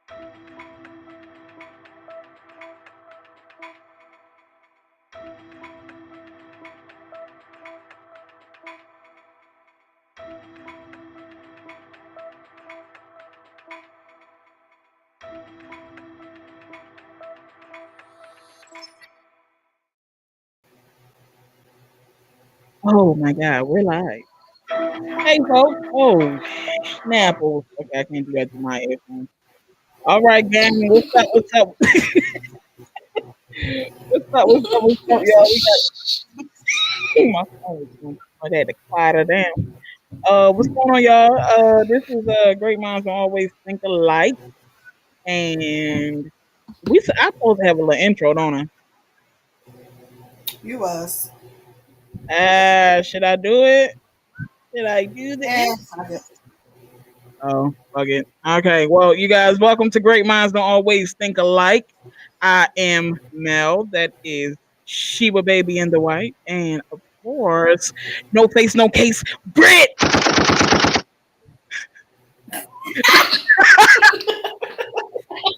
Oh my God, we're live. Hey folks. Oh Snapple. Okay, I can't do that to my earphone. All right, gang. What's up? What's up? What's up? What's up? What's up, y'all? We got my phone was going. I had to quiet her down. What's going on, y'all? This is Great Minds Don't Always Think Alike, and I supposed to have a little intro, don't I? You was. Should I do it? Should I do the Eh, intro? I did. Oh, fuck it. Okay, well, you guys, welcome to Great Minds Don't Always Think Alike. I am Mel. That is Sheba Baby in the White, and of course, no face, no case, Brit.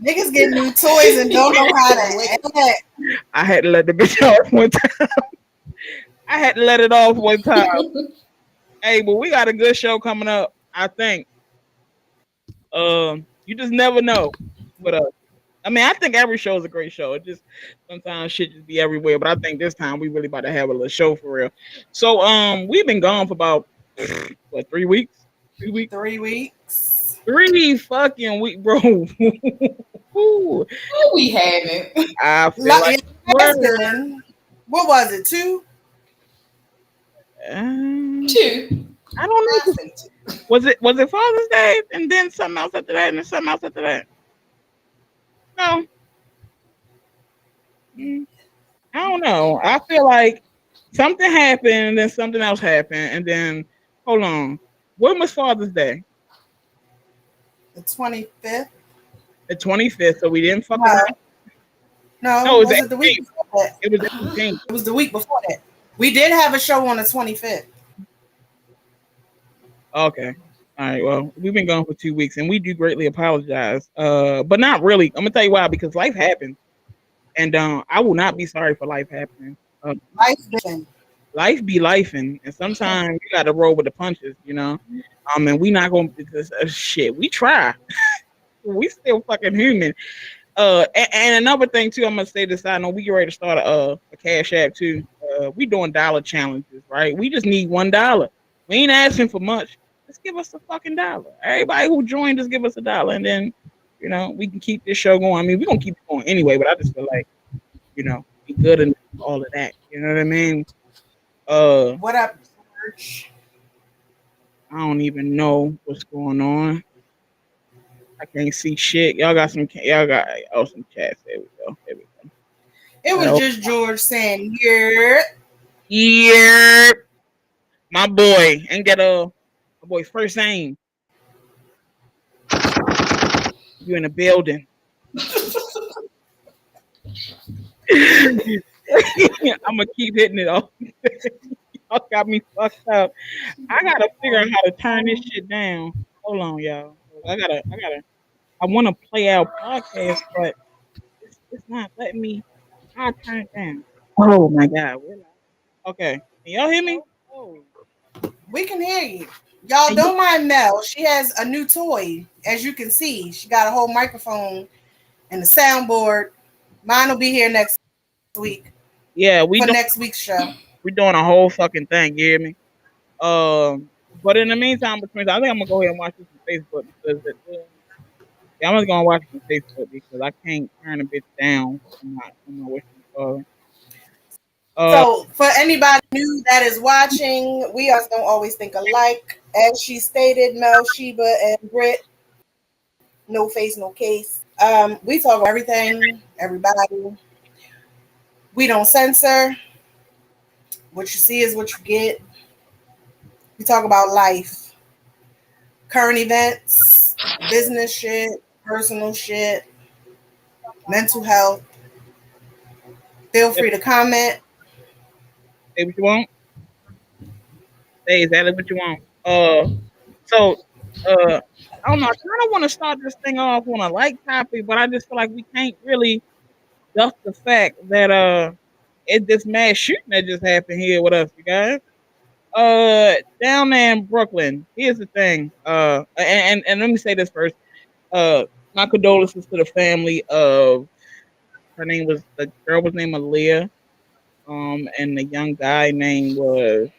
Niggas get new toys and don't know how to act. I had to let the bitch off one time. I had to let it off one time. Hey, but we got a good show coming up. I think. You just never know. But I mean, I think every show is a great show. It just sometimes shit just be everywhere. But I think this time we really about to have a little show for real. So we've been gone for about what 3 weeks? 3 weeks? 3 weeks. 3 fucking weeks, bro. No, we haven't. I feel like What was it? 2? Two. I don't know. Was it Father's Day and then something else after that and then something else after that? No. I don't know. I feel like something happened and then something else happened and then hold on. When was Father's Day? The 25th. The 25th. So we didn't fuck No. around. No, was it the week before that? It was the 18th. It was the week before that. We did have a show on the 25th. Okay. All right. Well, we've been gone for 2 weeks and we do greatly apologize. But not really. I'm gonna tell you why, because life happens. And I will not be sorry for life happening. Life be lifing, and sometimes you got to roll with the punches, you know. And we not gonna because shit. We try. We still fucking human. And another thing too, I'm gonna say this. I know we get ready to start a Cash App too. We doing dollar challenges, right? We just need $1. We ain't asking for much. Just give us a fucking dollar. Everybody who joined, just give us $1, and then we can keep this show going. I mean, we're gonna keep it going anyway, but I just feel like be good in all of that. You know what I mean? What up, George? I don't even know what's going on. I can't see shit. Y'all got some some chats. There we go. It was just George saying, "Here, my boy, and get my boy first name. You in the building." I'm gonna keep hitting it off. Y'all got me fucked up. I gotta figure out how to turn this shit down. Hold on, y'all. I want to play our podcast, but it's not letting me. I turn it down. Oh my God. Okay. Can y'all hear me? Oh. We can hear you. Y'all don't mind Mel. She has a new toy. As you can see, she got a whole microphone and a soundboard. Mine will be here next week. Yeah, for next week's show. We're doing a whole fucking thing. You hear me? But in the meantime, I think I'm gonna go ahead and watch this on Facebook because I'm just gonna watch it on Facebook because I can't turn a bitch down. I'm not wishing. So for anybody new that is watching, we also don't always think alike. As she stated, Mel, Sheba, and Britt, no face, no case. We talk about everything, everybody. We don't censor. What you see is what you get. We talk about life, current events, business shit, personal shit, mental health. Feel free to comment. Say what you want. Say exactly what you want. So I don't know. I kind of want to start this thing off on a light topic, but I just feel like we can't really duck the fact that it's this mass shooting that just happened here with us, you guys. Down there in Brooklyn. Here's the thing. And let me say this first. My condolences to the family of the girl was named Aaliyah. And the young guy name was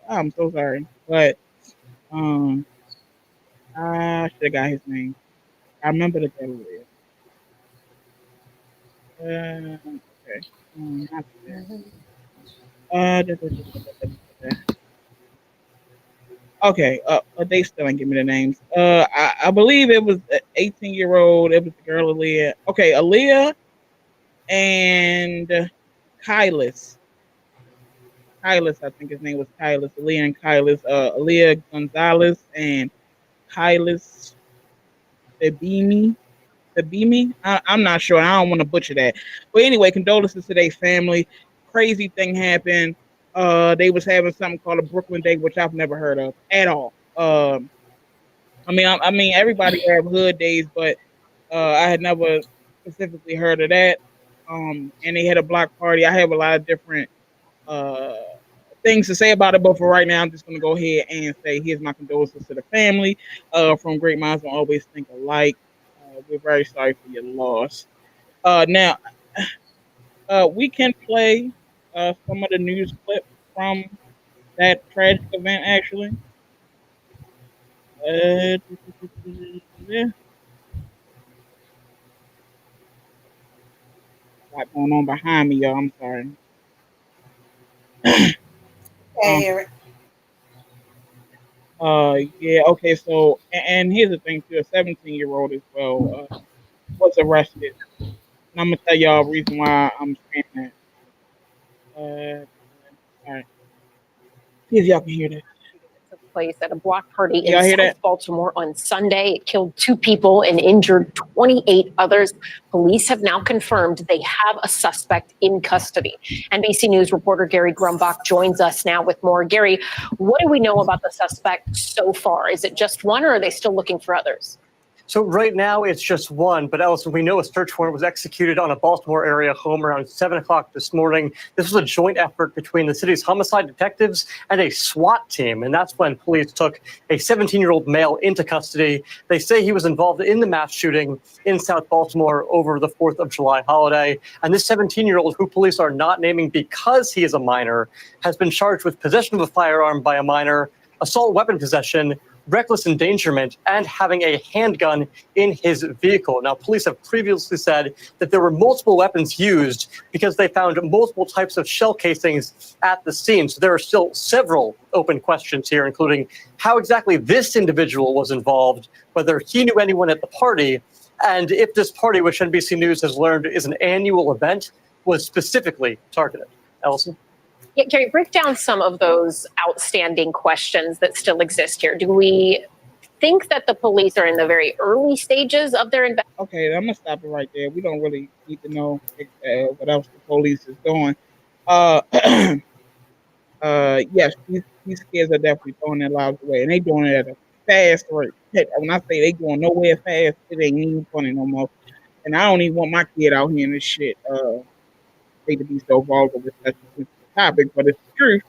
I'm so sorry, but um, I should have got his name. I remember the girl. Okay. Not that. Da, da, da, da, da, da. Okay, they still ain't give me the names. I believe it was an 18-year-old. It was the girl Aaliyah. Okay, Aaliyah and Kylis. Kylis, I think his name was Kylis. Aaliyah and Kylis. Aaliyah Gonzalez and Kylis Fabimi. I'm not sure. I don't want to butcher that. But anyway, condolences to their family. Crazy thing happened. They was having something called a Brooklyn Day, which I've never heard of at all. I mean, everybody have hood days, but I had never specifically heard of that. And they had a block party. I have a lot of different things to say about it, but for right now, I'm just going to go ahead and say here's my condolences to the family. From Great Minds Don't Always Think Alike. We're very sorry for your loss. Now, we can play some of the news clips from that tragic event, actually. Yeah. A lot going on behind me, y'all. I'm sorry. Hey, Yeah, okay, so, and here's the thing, too. A 17-year-old as well was arrested. And I'm going to tell y'all the reason why I'm saying that. All right. See if y'all can hear that. Place at a block party in Y'all hear South that? Baltimore on Sunday. It killed 2 people and injured 28 others. Police have now confirmed they have a suspect in custody. NBC News reporter Gary Grumbach joins us now with more. Gary, what do we know about the suspect so far? Is it just one, or are they still looking for others? So right now it's just one, but Allison, we know a search warrant was executed on a Baltimore area home around 7 o'clock this morning. This was a joint effort between the city's homicide detectives and a SWAT team. And that's when police took a 17-year-old male into custody. They say he was involved in the mass shooting in South Baltimore over the 4th of July holiday. And this 17-year-old, who police are not naming because he is a minor, has been charged with possession of a firearm by a minor, assault weapon possession, reckless endangerment, and having a handgun in his vehicle. Now, police have previously said that there were multiple weapons used because they found multiple types of shell casings at the scene. So there are still several open questions here, including how exactly this individual was involved, whether he knew anyone at the party, and if this party, which NBC News has learned is an annual event, was specifically targeted. Allison? Yeah, Gary, break down some of those outstanding questions that still exist here. Do we think that the police are in the very early stages of their investigation? Okay, I'm going to stop it right there. We don't really need to know what else the police is doing. Yes, these kids are definitely throwing their lives away, and they doing it at a fast rate. When I say they going nowhere fast, it ain't even funny no more. And I don't even want my kid out here in this shit. Hate to be so vulgar with such a topic, but it's the truth.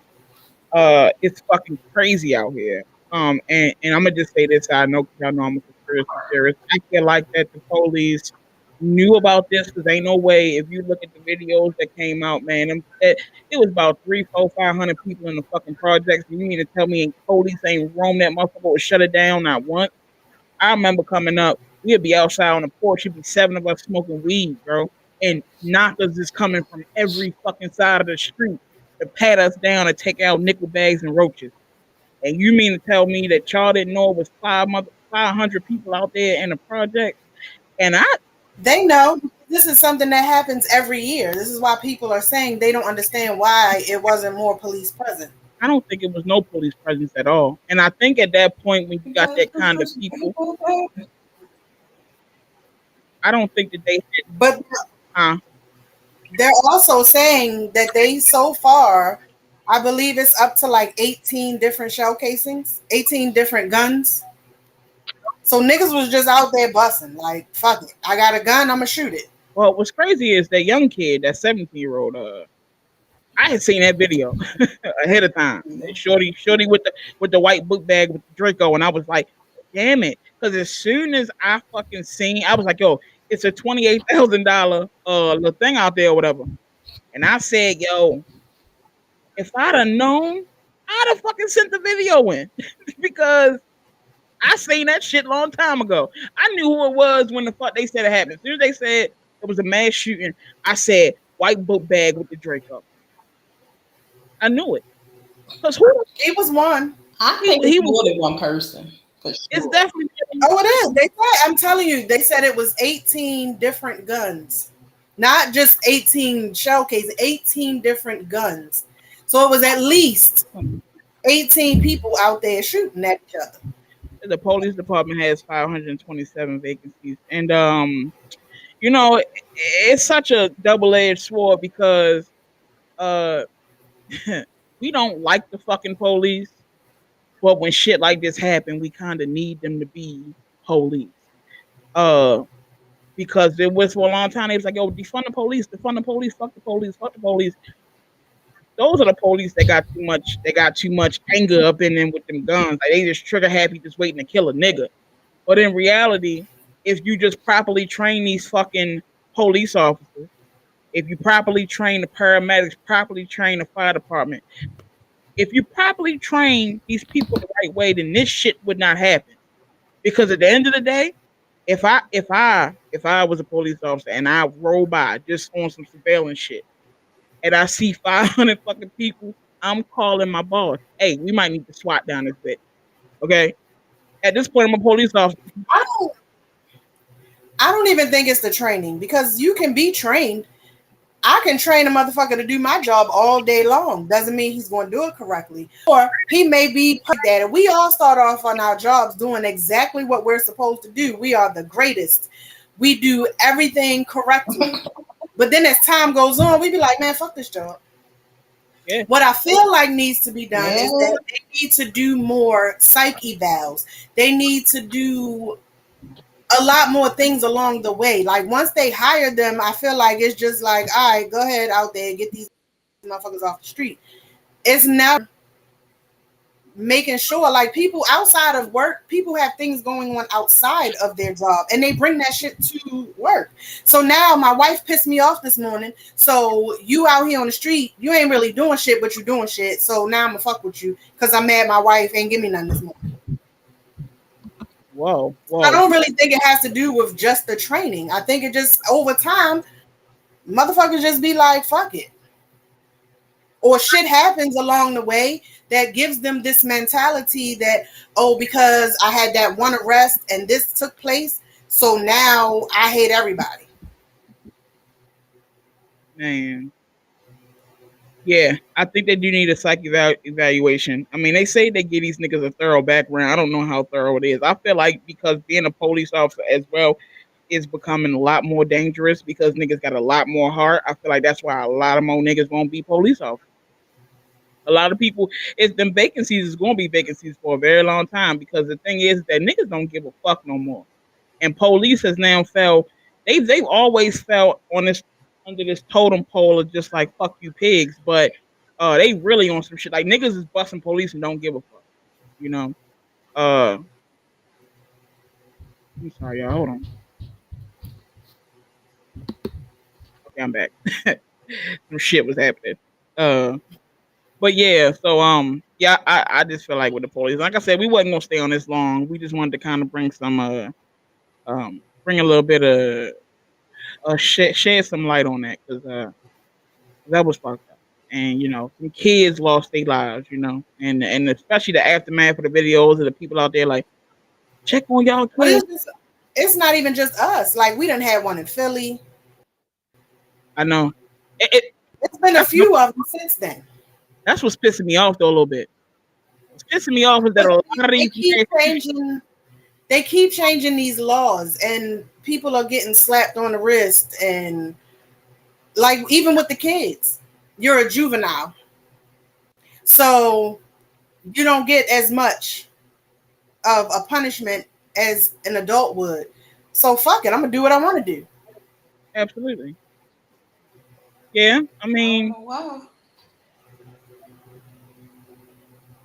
It's fucking crazy out here. And I'm gonna just say this. I know, y'all know I'm a conspiracy theorist. I feel like that the police knew about this, because ain't no way, if you look at the videos that came out, man, it was about 300, 400, 500 people in the fucking projects. You mean to tell me police ain't roam that motherfucker or shut it down not once? I remember coming up, we'd be outside on the porch, it'd be 7 of us smoking weed, bro, and knockers is coming from every fucking side of the street to pat us down and take out nickel bags and roaches. And you mean to tell me that y'all didn't know it was 500 people out there in the project? And they know this is something that happens every year. This is why people are saying they don't understand why it wasn't more police present. I don't think it was no police presence at all. And I think at that point, when you got that kind of people, I don't think that they had. But they're also saying that they so far, I believe it's up to like 18 different shell casings, 18 different guns. So niggas was just out there busting. Like, fuck it. I got a gun, I'm gonna shoot it. Well, what's crazy is that young kid, that 17-year-old, I had seen that video ahead of time. Shorty with the white book bag with the Draco, and I was like, damn it. Because as soon as I fucking seen, I was like, yo, it's a $28,000 little thing out there or whatever. And I said, yo, if I'd have known, I'd have fucking sent the video in. Because I seen that shit long time ago. I knew who it was when the fuck they said it happened. As soon as they said it was a mass shooting, I said, white book bag with the Draco. I knew it. Because who? He was one. I think he was more than one person. Sure. It's definitely. Oh, it is. They said, I'm telling you, they said it was 18 different guns. Not just 18 shell cases, 18 different guns. So it was at least 18 people out there shooting at each other. The police department has 527 vacancies. And, you know, it's such a double-edged sword because we don't like the fucking police. But when shit like this happen, we kind of need them to be police. Because it was for a long time, they was like, yo, defund the police, fuck the police. Those are the police that got too much anger up in them with them guns. Like they just trigger happy, just waiting to kill a nigga. But in reality, if you just properly train these fucking police officers, if you properly train the paramedics, properly train the fire department, if you properly train these people the right way, then this shit would not happen. Because at the end of the day, if I was a police officer and I roll by just on some surveillance shit, and I see 500 fucking people, I'm calling my boss. Hey, we might need to SWAT down this bit. Okay? At this point, I'm a police officer. I don't even think it's the training because you can be trained. I can train a motherfucker to do my job all day long. Doesn't mean he's going to do it correctly. Or he may be that. We all start off on our jobs doing exactly what we're supposed to do. We are the greatest. We do everything correctly. But then as time goes on, we be like, man, fuck this job. Yeah. What I feel like needs to be done is that they need to do more psych evals. They need to do a lot more things along the way. Like once they hire them, I feel like it's just like, all right, go ahead out there, get these motherfuckers off the street. It's now making sure like people outside of work, people have things going on outside of their job and they bring that shit to work. So now my wife pissed me off this morning. So you out here on the street, you ain't really doing shit, but you doing shit. So now I'm gonna fuck with you because I'm mad my wife ain't give me nothing this morning. Whoa. I don't really think it has to do with just the training. I think it just over time, motherfuckers just be like, fuck it. Or shit happens along the way that gives them this mentality that, oh, because I had that one arrest and this took place, so now I hate everybody. Man. Yeah, I think they do need a psych evaluation. I mean, they say they give these niggas a thorough background. I don't know how thorough it is. I feel like because being a police officer as well is becoming a lot more dangerous because niggas got a lot more heart. I feel like that's why a lot of more niggas won't be police officers. A lot of people, it's them vacancies is going to be vacancies for a very long time because the thing is that niggas don't give a fuck no more. And police has now fell, they've always felt on this, under this totem pole of just like fuck you pigs, but they really on some shit. Like niggas is busting police and don't give a fuck, you know. I'm sorry, y'all. Hold on. Okay, I'm back. Some shit was happening. But yeah, so yeah, I just feel like with the police, like I said, we wasn't gonna stay on this long. We just wanted to kind of bring some bring a little bit of shed some light on that because that was fucked up. And you know, some kids lost their lives, you know, and especially the aftermath of the videos of the people out there like check on y'all kids. It's not even just us. Like we done had one in Philly. I know. It's been a few of them since then. That's what's pissing me off though a little bit. What's pissing me off is that a lot of these they keep changing these laws and people are getting slapped on the wrist and like even with the kids, you're a juvenile. So you don't get as much of a punishment as an adult would. So fuck it, I'm gonna do what I want to do. Absolutely. Yeah, I mean, Wow.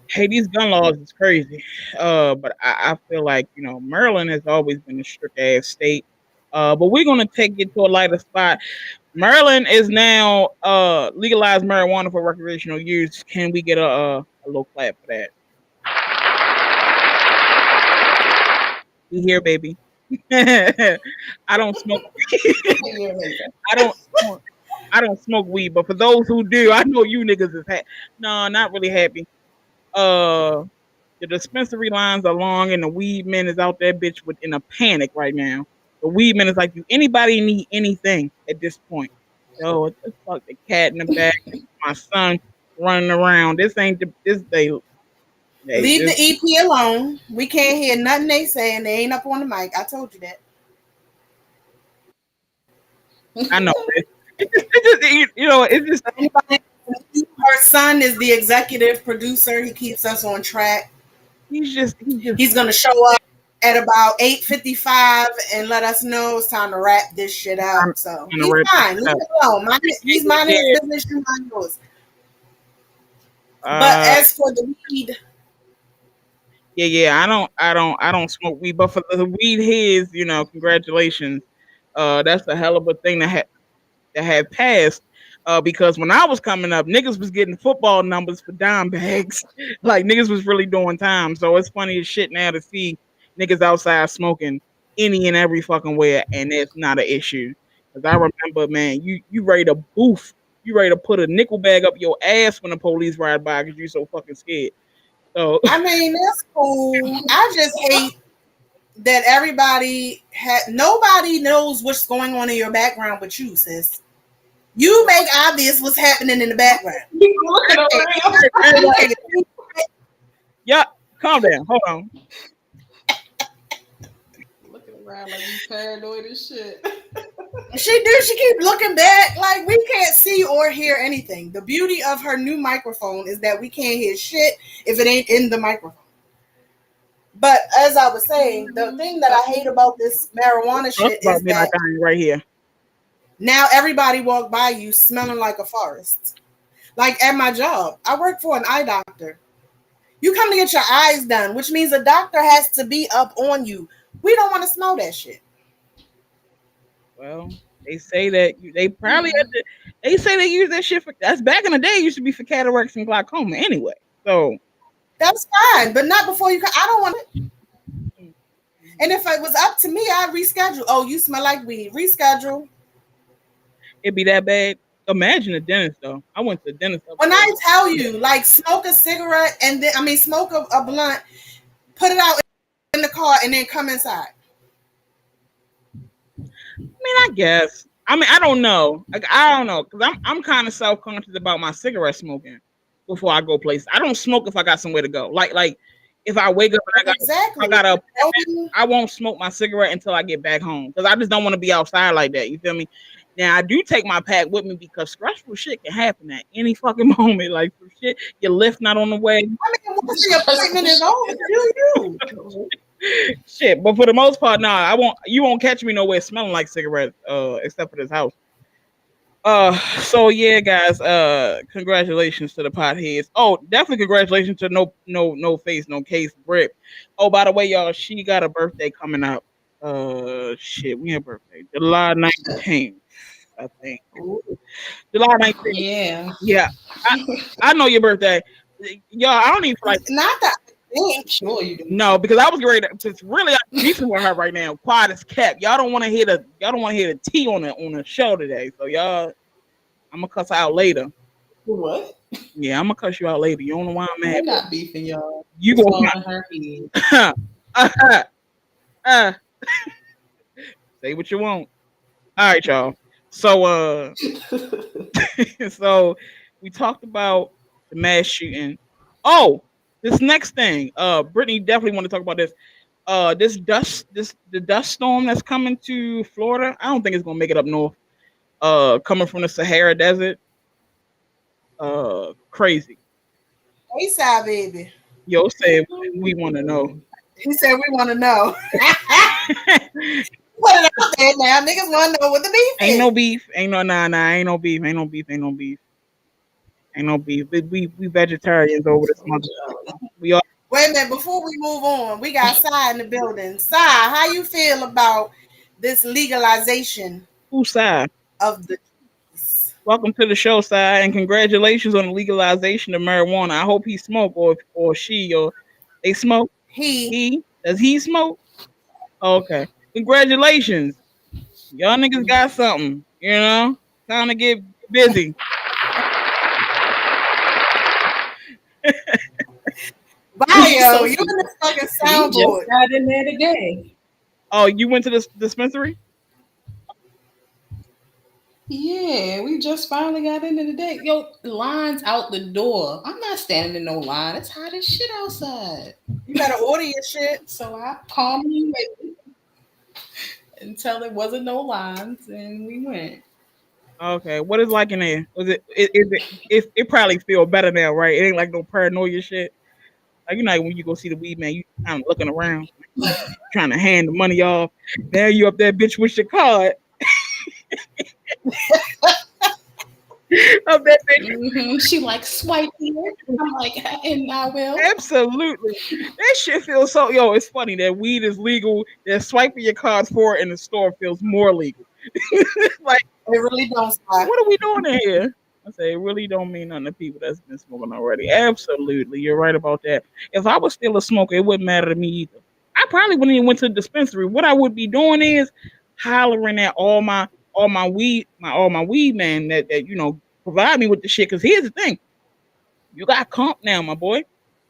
hey, these gun laws is crazy. But I feel like, Maryland has always been a strict ass state. But we're gonna take it to a lighter spot. Maryland is now legalized marijuana for recreational use. Can we get a little clap for that? We here, baby. I don't smoke. I don't smoke weed, but for those who do, I know you niggas is happy. No, not really happy. The dispensary lines are long, and the weed man is out there, bitch, in a panic right now. The weed man is like, do anybody need anything at this point? Yo, it's fuck the cat in the back, my son running around. This ain't this day. Leave the EP alone. We can't hear nothing they saying. They ain't up on the mic. I told you that. I know. It's just her son is the executive producer. He keeps us on track. He's gonna show up at about 8:55 and let us know it's time to wrap this shit out. So he's fine. Leave it alone. He's minding his business. You mind yours. But as for the weed. Yeah, I don't smoke weed, but for the weed heads, congratulations. That's a hell of a thing that had passed. Because when I was coming up, niggas was getting football numbers for dime bags. Like niggas was really doing time. So it's funny as shit now to see niggas outside smoking any and every fucking where, and it's not an issue. Because I remember, man, you ready to boof, you ready to put a nickel bag up your ass when the police ride by because you so fucking scared. So I mean, that's cool. I just hate that nobody knows what's going on in your background but you, sis. You make obvious what's happening in the background. Yeah, calm down. Hold on. Looking around like you paranoid and shit. She keep looking back like we can't see or hear anything. The beauty of her new microphone is that we can't hear shit if it ain't in the microphone. But as I was saying, the thing that I hate about this marijuana shit is that right here. Now everybody walk by you smelling like a forest. Like at my job, I work for an eye doctor. You come to get your eyes done, which means a doctor has to be up on you. We don't want to smell that shit. Well, they say that they probably they say they use that shit for that's back in the day. It used to be for cataracts and glaucoma anyway. So that's fine, but not before you. I don't want it. And if it was up to me, I'd reschedule. Oh, you smell like weed. Reschedule. It'd be that bad. Imagine a dentist though. I went to the dentist. When I tell you, like, smoke a cigarette and then smoke a blunt, put it out in the car, and then come inside. I guess. I don't know. Like, I don't know, because I'm kind of self-conscious about my cigarette smoking before I go places. I don't smoke if I got somewhere to go. Like if I wake up and I won't smoke my cigarette until I get back home because I just don't want to be outside like that. You feel me? Now I do take my pack with me because stressful shit can happen at any fucking moment. Like some shit, your lift not on the way. Once the appointment is over, shit, but for the most part, nah, you won't catch me nowhere smelling like cigarettes, except for this house. So yeah, guys, congratulations to the potheads. Oh, definitely congratulations to no face, no case, Britt. Oh, by the way, y'all, she got a birthday coming up. Shit, we have birthday July 19th, I think. July 19th. Yeah. I know your birthday, y'all. I don't even like not that. Sure you do. No, because I was ready to really beefing with her right now. Quiet as kept. Y'all don't want to hear the tea on the show today. So y'all, I'm gonna cuss out later. What? Yeah, I'm gonna cuss you out later. You don't know why I'm mad. I'm not beefing y'all. You gonna say what you want. All right, y'all. So so we talked about the mass shooting. Oh. This next thing, Brittany definitely want to talk about this. The dust storm that's coming to Florida. I don't think it's gonna make it up north. Coming from the Sahara Desert. Crazy. ASAP, baby. Yo, say we want to know. He said we want to know. Put it out there now. Niggas want to know what the beef is. Ain't no beef. Ain't no ain't no beef. Ain't no beef. Ain't no beef. Ain't no beef. We vegetarians over this mother. We all. Wait a minute, before we move on, we got Sai in the building. Sai, how you feel about this legalization Who's side? of the Welcome to the show, side, and congratulations on the legalization of marijuana. I hope he smoke or she or they smoke. he? Does he smoke? Okay. Congratulations. Y'all niggas got something, you know? Time to get busy. Bio, you in the fucking soundboard. Just got in there today. Oh, you went to the dispensary? Yeah, we just finally got into the day. Yo, lines out the door. I'm not standing in no line. It's hot as shit outside. You better order your shit. So I calmly waited until there wasn't no lines, and we went. Okay. What is like in there? Was it probably feel better now, right? It ain't like no paranoia shit. Like, you know, when you go see the weed man, you kind of looking around, trying to hand the money off. Now you up there, bitch, with your card. Up that bitch. Mm-hmm. She like swipe here. I'm like, and I will. Absolutely. That shit feels so. Yo, it's funny that weed is legal. That swiping your cards for it in the store feels more legal. Like, It really don't stop. what are we doing in here? I say it really don't mean nothing to people that's been smoking already. Absolutely, you're right about that. If I was still a smoker, it wouldn't matter to me either. I probably wouldn't even went to the dispensary. What I would be doing is hollering at all my weed man that you know provide me with the shit. Because here's the thing, you got comp now, my boy.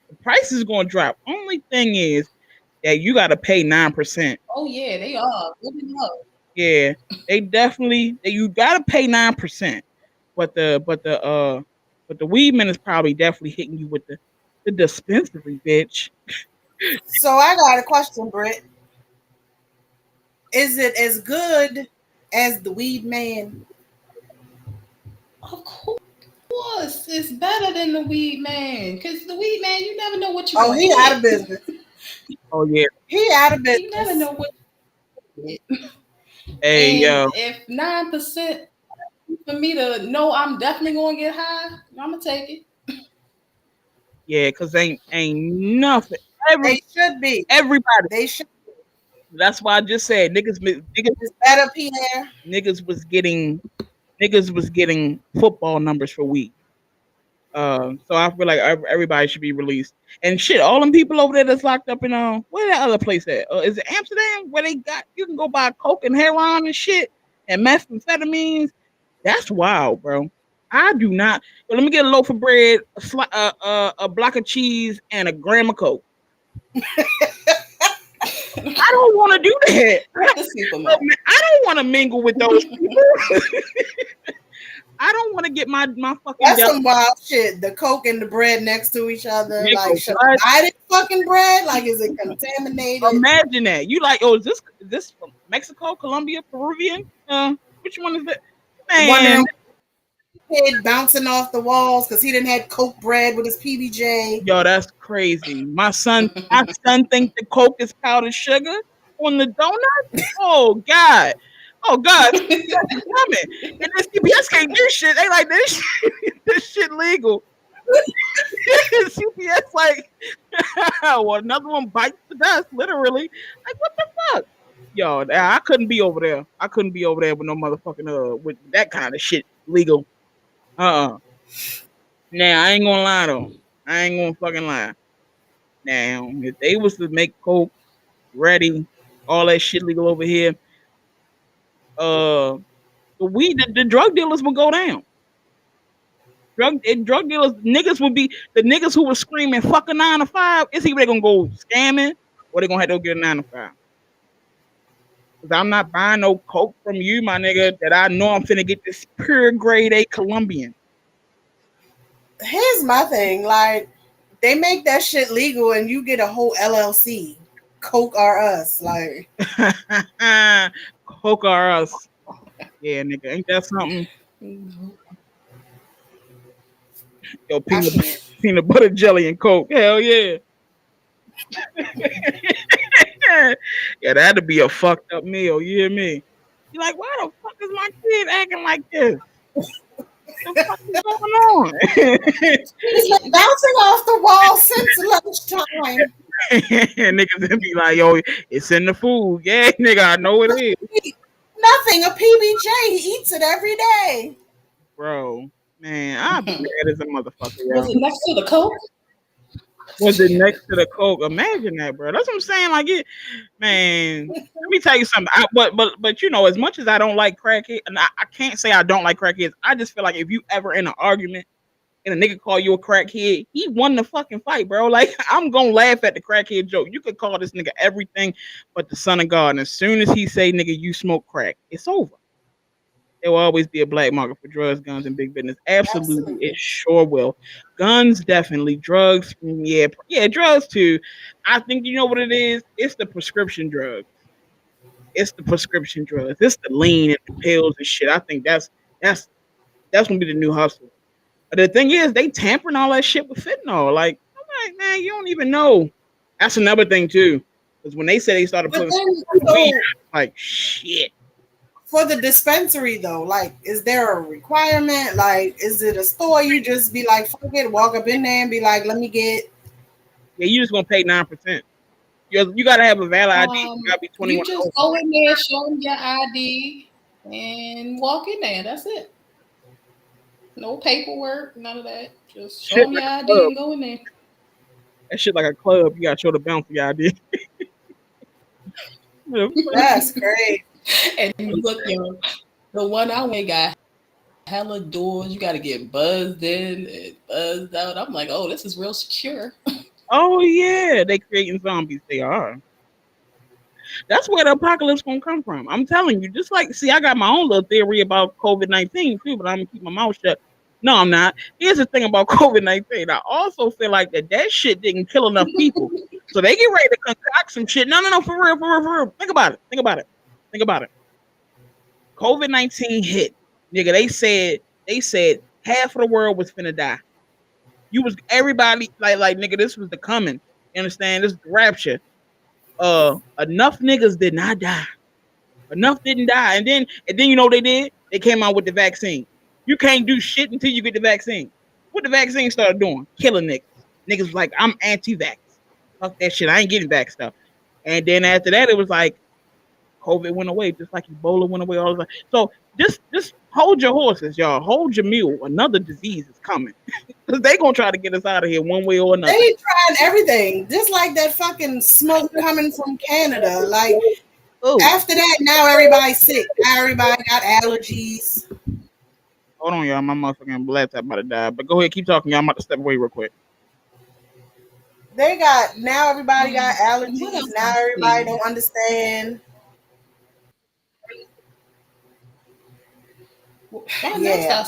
The price is gonna drop. Only thing is that you got to pay 9%. Oh yeah, they are. Good enough. Yeah, they definitely. You got to pay 9%. But the weed man is probably definitely hitting you with the dispensary, bitch. So I got a question, Britt. Is it as good as the weed man? Of course, it's better than the weed man. Cause the weed man, you never know what you. Oh, he out of business. Oh yeah. He out of You business. never know what. Hey And yo. if 9% for me to know I'm definitely gonna get high, I'm gonna take it. Yeah, cause ain't nothing. They should be. Everybody. They should. That's why I just said niggas It's better, Pierre. niggas was getting football numbers for weed. So I feel like everybody should be released. And shit, all them people over there that's locked up in where that other place at? Is it Amsterdam where you can go buy coke and heroin and shit and methamphetamines? That's wild, bro. I do not. Let me get a loaf of bread, a block of cheese, and a gram of coke. I don't want to do that. I don't want to mingle with those people. I don't want to get my fucking. That's some wild shit. The coke and the bread next to each other. Nigga, like, should I buy this fucking bread? Like, is it contaminated? Imagine that. You like, is this from Mexico, Colombia, Peruvian? Which one is that? Man, kid bouncing off the walls because he didn't had coke bread with his PBJ. Yo, that's crazy. My son thinks the coke is powdered sugar on the donut. Oh God. It's coming. And then CPS can't do shit. They like this shit legal. CPS like, well, another one bites the dust, literally. Like, what the fuck? Yo, I couldn't be over there. I couldn't be over there with no motherfucking with that kind of shit legal. Now I ain't gonna lie though. I ain't gonna fucking lie. Now, if they was to make coke ready, all that shit legal over here, the drug dealers would go down. Drug dealers, niggas would be the niggas who was screaming fuck a 9 to 5. It's either they gonna go scamming or they gonna have to go get a 9 to 5. Cause I'm not buying no coke from you, my nigga, that I know I'm finna get this pure grade A Colombian. Here's my thing, like they make that shit legal and you get a whole LLC. Coke or us, like Coke or us. Yeah, nigga, ain't that something? Yo, Peanut butter jelly and Coke. Hell yeah. Yeah, that'd be a fucked up meal. You hear me? You're like, why the fuck is my kid acting like this? What the fuck is going on? He's been bouncing off the wall since lunchtime. And niggas then be like, yo, it's in the food. Yeah, nigga, I know it is. Nothing. A PBJ. He eats it every day. Bro, man, I'd be mad as a motherfucker. Yo. Was it next to the Coke? Was it next to the Coke? Imagine that, bro. That's what I'm saying. Like it, man. Let me tell you something. But you know, as much as I don't like crackheads, and I can't say I don't like crackheads. I just feel like if you ever in an argument and a nigga call you a crackhead, he won the fucking fight, bro. Like I'm gonna laugh at the crackhead joke. You could call this nigga everything but the son of God, and as soon as he say, nigga, you smoke crack, it's over. There will always be a black market for drugs, guns, and big business. Absolutely. It sure will. Guns, definitely. Drugs, yeah, drugs too. I think you know what it is. It's the prescription drugs. It's the prescription drugs. It's the lean and the pills and shit. I think that's gonna be the new hustle. But the thing is, they tampering all that shit with fentanyl. Like, I'm like, man, you don't even know. That's another thing too. Because when they said they started putting weed, like shit. For the dispensary though, like, is there a requirement? Like, is it a store you just be like, fuck it, walk up in there and be like, let me get? Yeah, you just gonna pay 9%. You gotta have a valid ID. You gotta be 21. You just go in there, show them your ID, and walk in there. That's it. No paperwork, none of that. Just show them your ID and go in there. That shit like a club. You gotta show the bounce your ID. That's great. And look, yo, the one I went got hella doors. You got to get buzzed in and buzzed out. I'm like, oh, this is real secure. Oh yeah, they creating zombies. They are. That's where the apocalypse gonna come from. I'm telling you. Just like, see, I got my own little theory about COVID-19 too, but I'm gonna keep my mouth shut. No, I'm not. Here's the thing about COVID-19. I also feel like that shit didn't kill enough people, so they get ready to concoct some shit. No, for real. Think about it. COVID-19 hit, nigga. They said half of the world was finna die. You was everybody like nigga. This was the coming. You understand? This is the rapture. Enough niggas did not die. Enough didn't die, and then you know what they did? They came out with the vaccine. You can't do shit until you get the vaccine. What the vaccine started doing? Killing niggas. Niggas was like, I'm anti-vax. Fuck that shit. I ain't getting vax stuff. And then after that, it was like COVID went away, just like Ebola went away. All the time. So just hold your horses, y'all. Hold your mule. Another disease is coming. Because they gonna try to get us out of here one way or another. They trying everything, just like that fucking smoke coming from Canada. Like, after that, now everybody's sick. Now everybody got allergies. Hold on, y'all. My motherfucking laptop about to die. But go ahead, keep talking. Y'all. I'm about to step away real quick. Now everybody got allergies. Now everybody don't understand. Yeah.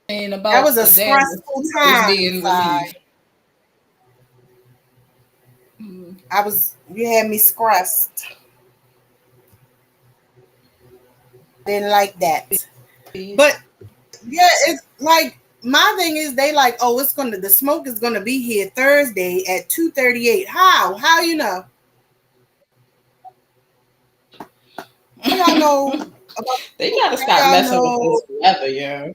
About that was a stressful time. You had me stressed. Didn't like that. But yeah, it's like my thing is they like, oh, the smoke is gonna be here Thursday at 2:38. How you know? Y'all know about, they gotta stop messing with this weather, yo.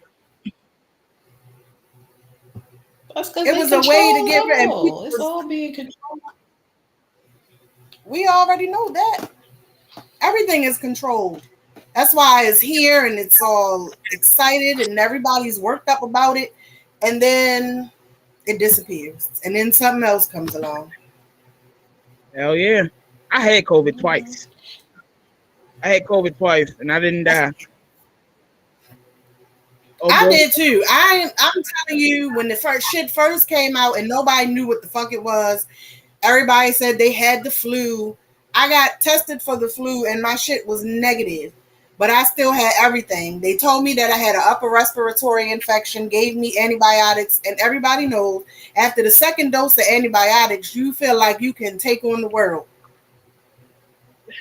That's because it was a way to get rid. It's all being controlled. We already know that everything is controlled. That's why it's here and it's all excited and everybody's worked up about it, and then it disappears, and then something else comes along. Hell yeah! I had COVID twice. And I didn't die. I did too. I'm telling you, when the shit first came out and nobody knew what the fuck it was, everybody said they had the flu. I got tested for the flu and my shit was negative, but I still had everything. They told me that I had an upper respiratory infection, gave me antibiotics, and everybody knows after the second dose of antibiotics, you feel like you can take on the world.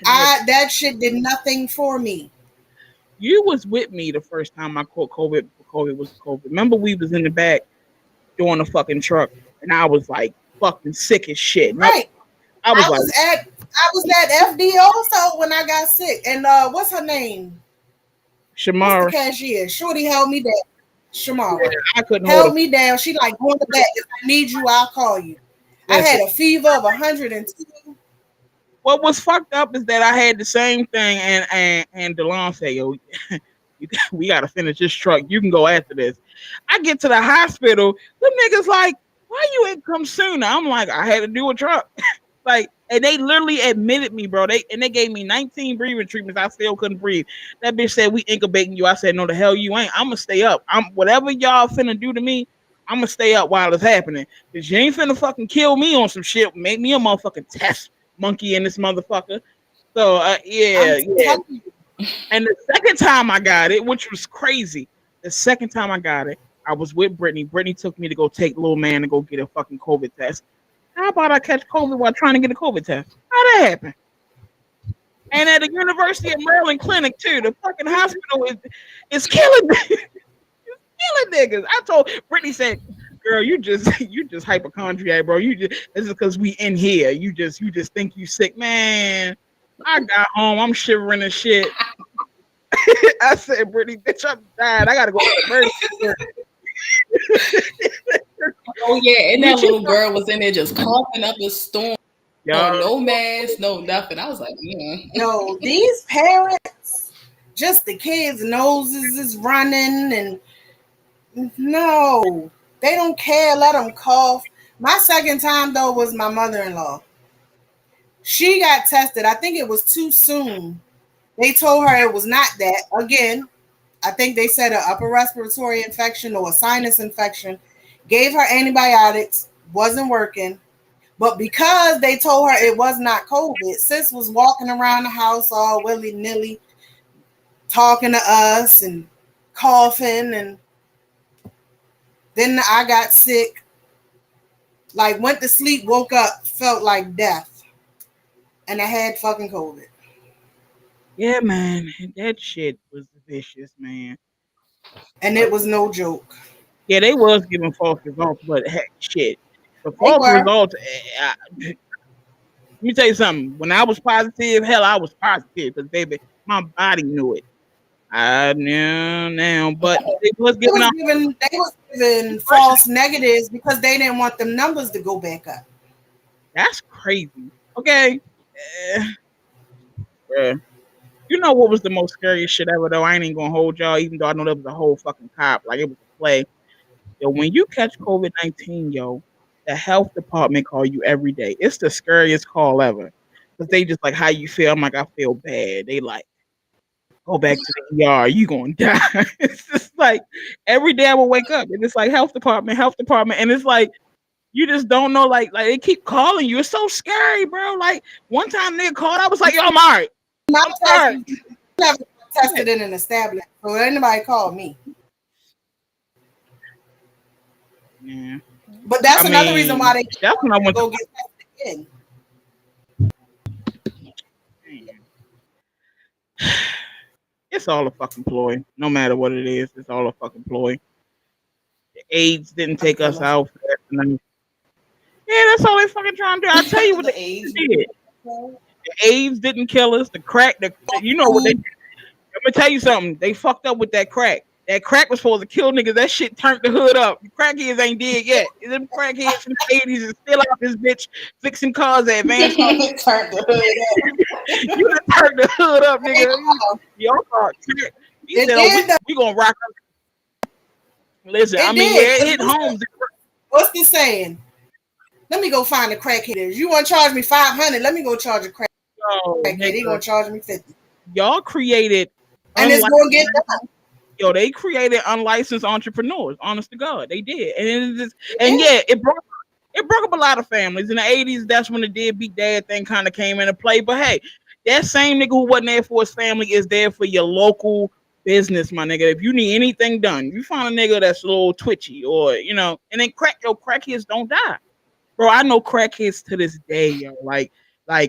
That shit did nothing for me. You was with me the first time I caught COVID. COVID was COVID. Remember, we was in the back doing the fucking truck, and I was like fucking sick as shit. Right. I was at FD also when I got sick. And what's her name? Shamara. What's the cashier? Shorty held me down. Shamara. I couldn't held me down. She like, go in the back. If I need you, I'll call you. I had a fever of 102. What was fucked up is that I had the same thing, and DeLon said, "Yo, we gotta finish this truck. You can go after this." I get to the hospital. The niggas like, "Why you ain't come sooner?" I'm like, "I had to do a truck." Like, and they literally admitted me, bro. They gave me 19 breathing treatments. I still couldn't breathe. That bitch said, "We incubating you." I said, "No, the hell you ain't. I'm gonna stay up. Whatever y'all finna do to me, I'm gonna stay up while it's happening. Cause you ain't finna fucking kill me on some shit. Make me a motherfucking test monkey in this motherfucker." So yeah. And the second time I got it, which was crazy, the second time I got it, I was with Brittany. Brittany took me to go take little man to go get a fucking COVID test. How about I catch COVID while trying to get a COVID test? How that happen? And at the University of Maryland clinic too, the fucking hospital is killing me. It's killing niggas. I told Brittany, said, "Girl, you just hypochondriac, bro. This is because we in here. You just think you sick, man." I got home, I'm shivering and shit. I said, "Brittany, bitch, I'm dying. I gotta go to the emergency." Oh yeah, and that little girl was in there just coughing up a storm. No mask, no nothing. I was like, No, these parents, just the kids' noses is running, and no, they don't care. Let them cough. My second time though was my mother-in-law. She got tested. I think it was too soon. They told her it was not that. Again, I think they said an upper respiratory infection or a sinus infection. Gave her antibiotics, wasn't working. But because they told her it was not COVID, sis was walking around the house all willy-nilly, talking to us and coughing. And then I got sick. Like, went to sleep, woke up, felt like death. And I had fucking COVID. Yeah, man. That shit was vicious, man. And it was no joke. Yeah, they was giving false results, but heck, shit. The false results, let me tell you something. When I was positive, hell, I was positive because, baby, my body knew it. I knew now, but they was giving false negatives because they didn't want them numbers to go back up. That's crazy. Okay. You know what was the most scariest shit ever, though? I ain't even gonna hold y'all, even though I know that was a whole fucking cop. Like, it was a play. Yo, when you catch COVID-19, yo, the health department call you every day. It's the scariest call ever. Because they just like, how you feel? I'm like, I feel bad. They like, go back to the ER. You gonna die. It's just like, every day I will wake up. And it's like, health department. And it's like, you just don't know, like they keep calling you. It's so scary, bro. Like, one time they called, I was like, yo, I'm all right. I'm never tested in an establishment, so anybody called me. Yeah. But that's another reason why they that's when I went go get tested again. It's all a fucking ploy. No matter what it is, it's all a fucking ploy. The AIDS didn't take us out. Yeah, that's all they fucking trying to do. I'll tell you what the AIDS did. The AIDS didn't kill us. The crack, you know what they did. Let me tell you something. They fucked up with that crack. That crack was supposed to kill niggas. That shit turned the hood up. The crackheads ain't dead yet. Them crackheads from the 80s is still out this bitch fixing cars at Advanced. Turned the hood up. You done turned the hood up, nigga. Y'all thought we said, we gonna rock up. Listen, I mean, it hit home. What's the saying? Let me go find the crackheaders. You want to charge me $500? Let me go charge a crackhead. They gonna charge me $50. Y'all created, and it's gonna get done. Yo, they created unlicensed entrepreneurs. Honest to God, they did, it broke up a lot of families in the 80s. That's when the deadbeat dad thing kind of came into play. But hey, that same nigga who wasn't there for his family is there for your local business, my nigga. If you need anything done, you find a nigga that's a little twitchy, or and then crackheads don't die, bro. I know crackheads to this day, yo. Like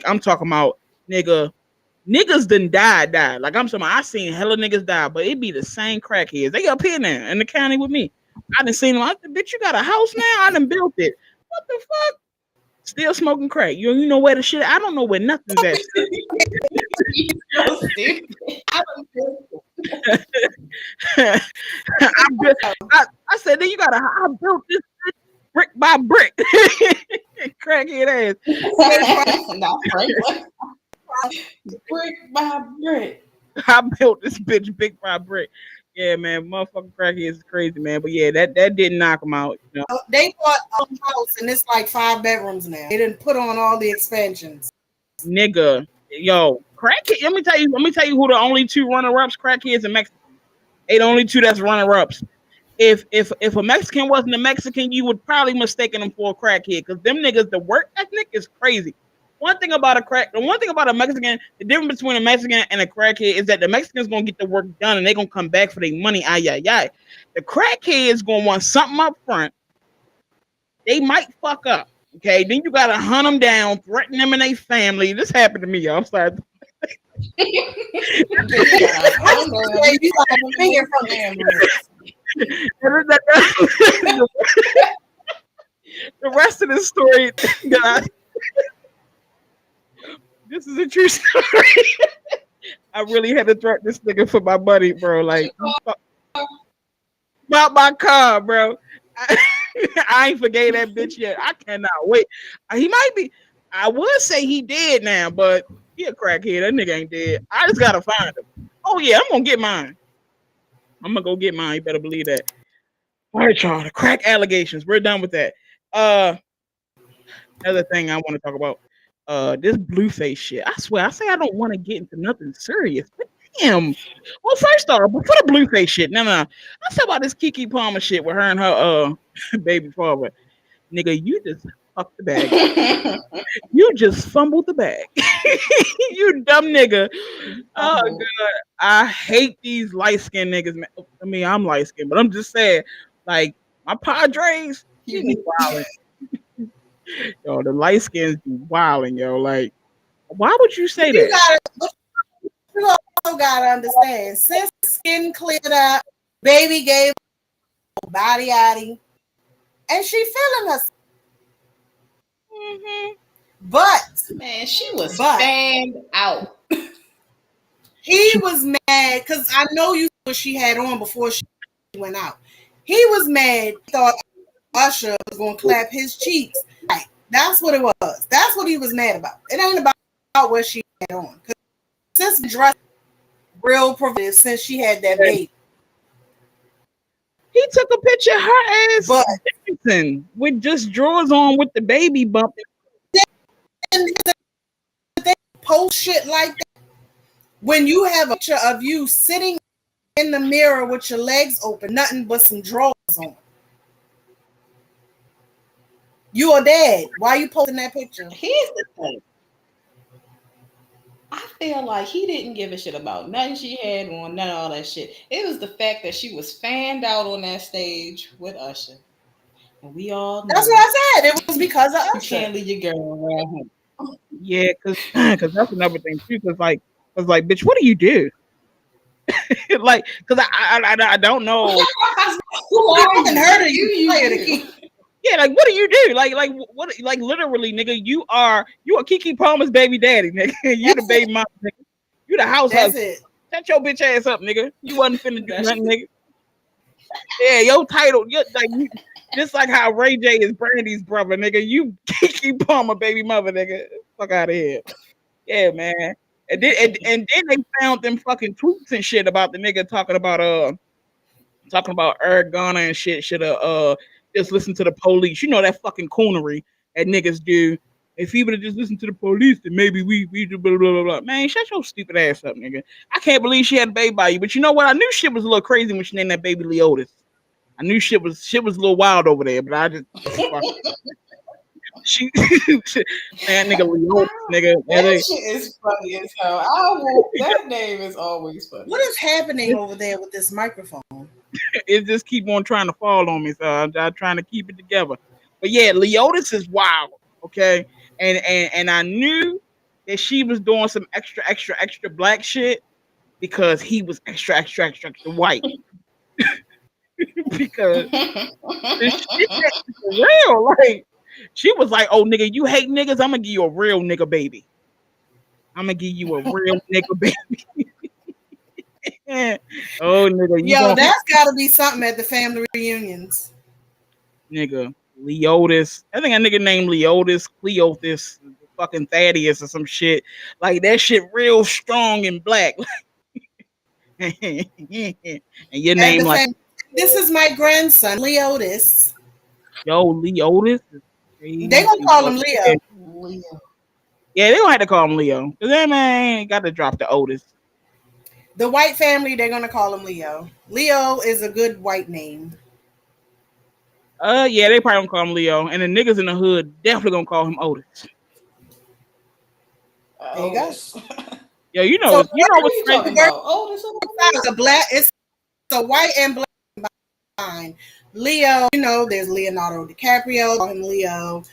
I'm talking about niggas done died. Like I'm talking about, I seen hella niggas die, but it be the same crackheads. They up here now in the county with me. I done seen him. I said, bitch, you got a house now? I done built it. What the fuck? Still smoking crack. You know where the shit? I don't know where nothing's at. So stupid. I said, then you gotta. I built this brick by brick. Crackhead ass. Not Franklin. Brick by brick. I built this bitch brick by brick. Yeah, man, motherfucking crackheads is crazy, man. But yeah, that didn't knock them out. You know? They bought a house and it's like 5 bedrooms now. They didn't put on all the expansions. Nigga, yo, crackhead. Let me tell you who the only 2 runner-ups, crackheads and Mexicans. They the only 2 that's runner-ups. If a Mexican wasn't a Mexican, you would probably mistaken them for a crackhead, because them niggas, the work ethic is crazy. The one thing about a Mexican, the difference between a Mexican and a crackhead is that the Mexican's gonna get the work done and they're gonna come back for their money. The crackhead is gonna want something up front. They might fuck up. Okay, then you gotta hunt them down, threaten them and their family. This happened to me, y'all. I'm sorry. You got a finger from them. The rest of the story, guys. This is a true story. I really had to threaten this nigga for my money, bro. Like, about my car, bro. I ain't forgave that bitch yet. I cannot wait. He might be. I would say he dead now, but he a crackhead. That nigga ain't dead. I just gotta find him. Oh yeah, I'm gonna get mine. I'm gonna go get mine. You better believe that. All right, y'all. The crack allegations. We're done with that. Another thing I want to talk about. This Blueface shit. I swear, I say I don't want to get into nothing serious, but damn. Well, first off, before the Blueface shit, no. I said about this Keke Palmer shit with her and her baby father. Nigga, you just fucked the bag. You just fumbled the bag. You dumb nigga. Oh god, I hate these light skinned niggas, man. I mean, I'm light skinned, but I'm just saying, like my Padres, you be wildin'. Yo, the light skins be wilding, yo. Like, why would you say that? You also gotta understand, since skin cleared up, baby gave body yaddy, and she feeling herself. Mm-hmm. But man, she was fanned out. He was mad because I know you saw what she had on before she went out. He was mad. He thought Usher was gonna clap his cheeks. Right. That's what it was. That's what he was mad about. It ain't about what she had on. Since dressed real provocative since she had that baby. He took a picture of her ass with just drawers on with the baby bump. And they post shit like that. When you have a picture of you sitting in the mirror with your legs open, nothing but some drawers on. You are dead. Why are you posting that picture? Here's the thing. I feel like he didn't give a shit about nothing she had on, none of all that shit. It was the fact that she was fanned out on that stage with Usher. And we all know. That's what I said. It was because of Usher. You can't leave your girl around him. Yeah, because that's another thing too. Because like, bitch, what do you do? Like, because I don't know. I haven't heard of you. Yeah, like what do you do? Like what? Like literally, nigga, you are Keke Palmer's baby daddy, nigga. You the baby mom, nigga. You the house husband. Shut your bitch ass up, nigga. You wasn't finna do nothing, nigga. Yeah, your title, just like how Ray J is Brandy's brother, nigga. You Keke Palmer baby mother, nigga. Fuck out of here. Yeah, man. And then they found them fucking tweets and shit about the nigga talking about Eric Garner and shit. Should have just listen to the police. You know that fucking coonery that niggas do. If he would have just listened to the police, then maybe we do blah, blah, blah, blah. Man, shut your stupid ass up, nigga. I can't believe she had a baby by you. But you know what? I knew shit was a little crazy when she named that baby Leotis. I knew shit was a little wild over there, but I just she man, nigga Leotis, nigga. That shit is funny as hell. That name is always funny. What is happening over there with this microphone? It just keep on trying to fall on me, so I'm trying to keep it together. But yeah, Leotis is wild, okay? And I knew that she was doing some extra black shit because he was extra white. because this shit is real. Like she was like, "Oh nigga, you hate niggas? I'm gonna give you a real nigga baby. I'm gonna give you a real nigga baby." Oh nigga, you Yo, gonna that's got to be something at the family reunions. nigga Leotis. I think a nigga named Leotis, Cleotis, fucking Thaddeus or some shit. Like that shit real strong and black. And your At name the like this is my grandson, Leotis. yo Leotis. They gonna call him Leo. Leo. Yeah, they gonna have to call him Leo. Cause that man ain't got to drop the Otis. The white family, they're gonna call him Leo. Leo is a good white name. Yeah, they probably gonna call him Leo. And the niggas in the hood definitely gonna call him Otis. There you go. Yo, you know So what's What are you crazy? talking about? Oh, this It's a black. It's a white and black combined. Leo, you know, there's Leonardo DiCaprio, call him Leo,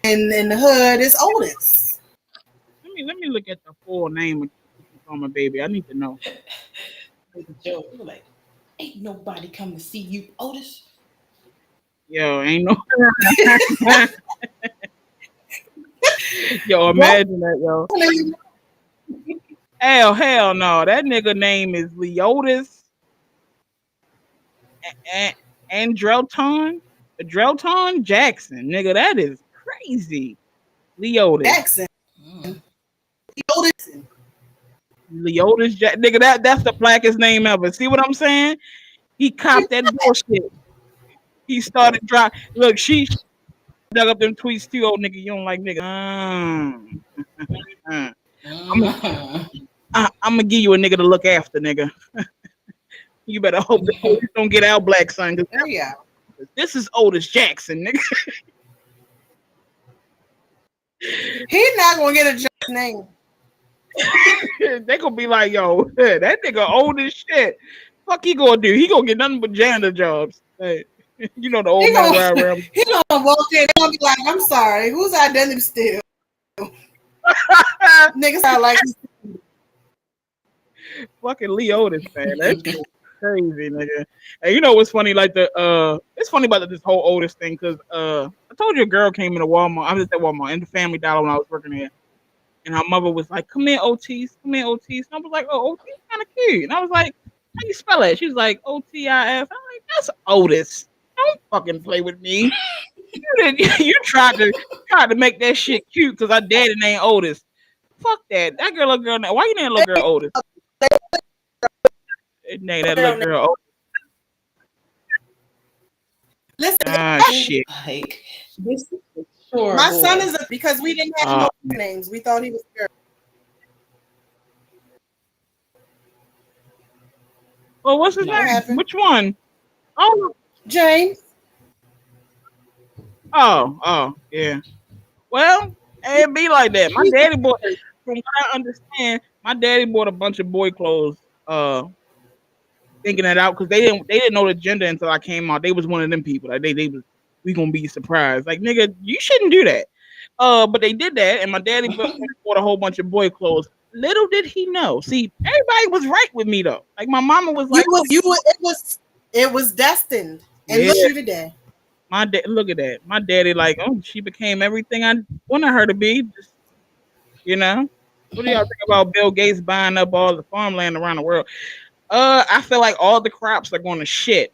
and in the hood, it's Otis. Let me look at the full name of my baby. I need to know. is a joke. You're like, ain't nobody come to see you, Otis. Yo, ain't no. Yo, imagine that, yo. Hell no. That nigga name is Leotis Andrelton Jackson. Nigga, that is crazy. Leotis. Jackson. Otis. Nigga, that's the blackest name ever. See what I'm saying? He copped that bullshit. He started drop. Look, she dug up them tweets too. Old nigga, you don't like nigga. I'm gonna give you a nigga to look after, nigga. You better hope the police don't get out, black son. Yeah. This is Otis Jackson, nigga. He's not gonna get a just name. They gonna be like, yo, that nigga old as shit. Fuck he gonna do? He gonna get nothing but janitor jobs. Hey, you know the old man ride around. He gonna walk in and be like, "I'm sorry, whose identity still?" Niggas sound like Fucking Lee Otis, man. That's crazy, nigga. And you know what's funny? Like it's funny about this whole Otis thing because I told you a girl came into Walmart. I was at Walmart in the Family Dollar when I was working there. And her mother was like, "Come here, Otis. Come here, Otis." And I was like, "Oh, Otis kind of cute." And I was like, "How you spell it?" She was like, "Otis." I'm like, "That's Otis. Don't fucking play with me." You tried to make that shit cute because our daddy named Otis. Fuck that. That girl, little girl. Why you name little girl Otis? Name that little girl Otis. Listen, Shit. Like, this is for sure. my boy. son is because we didn't have no names. We thought he was a girl. Well, what's his What name? happened? Which one? Oh, James. oh, yeah. Well, it be like that. My daddy bought, from what I understand, my daddy bought a bunch of boy clothes, thinking that out because they didn't know the gender until I came out. They was one of them people. Like they was, we gonna be surprised. Like nigga, you shouldn't do that. But they did that, and my daddy bought a whole bunch of boy clothes. Little did he know. See, everybody was right with me though. Like my mama was like, it was destined. And Yeah. look at you today. my dad. Look at that. My daddy like, oh, she became everything I wanted her to be. Just, you know. What do y'all think about Bill Gates buying up all the farmland around the world? I feel like all the crops are going to shit.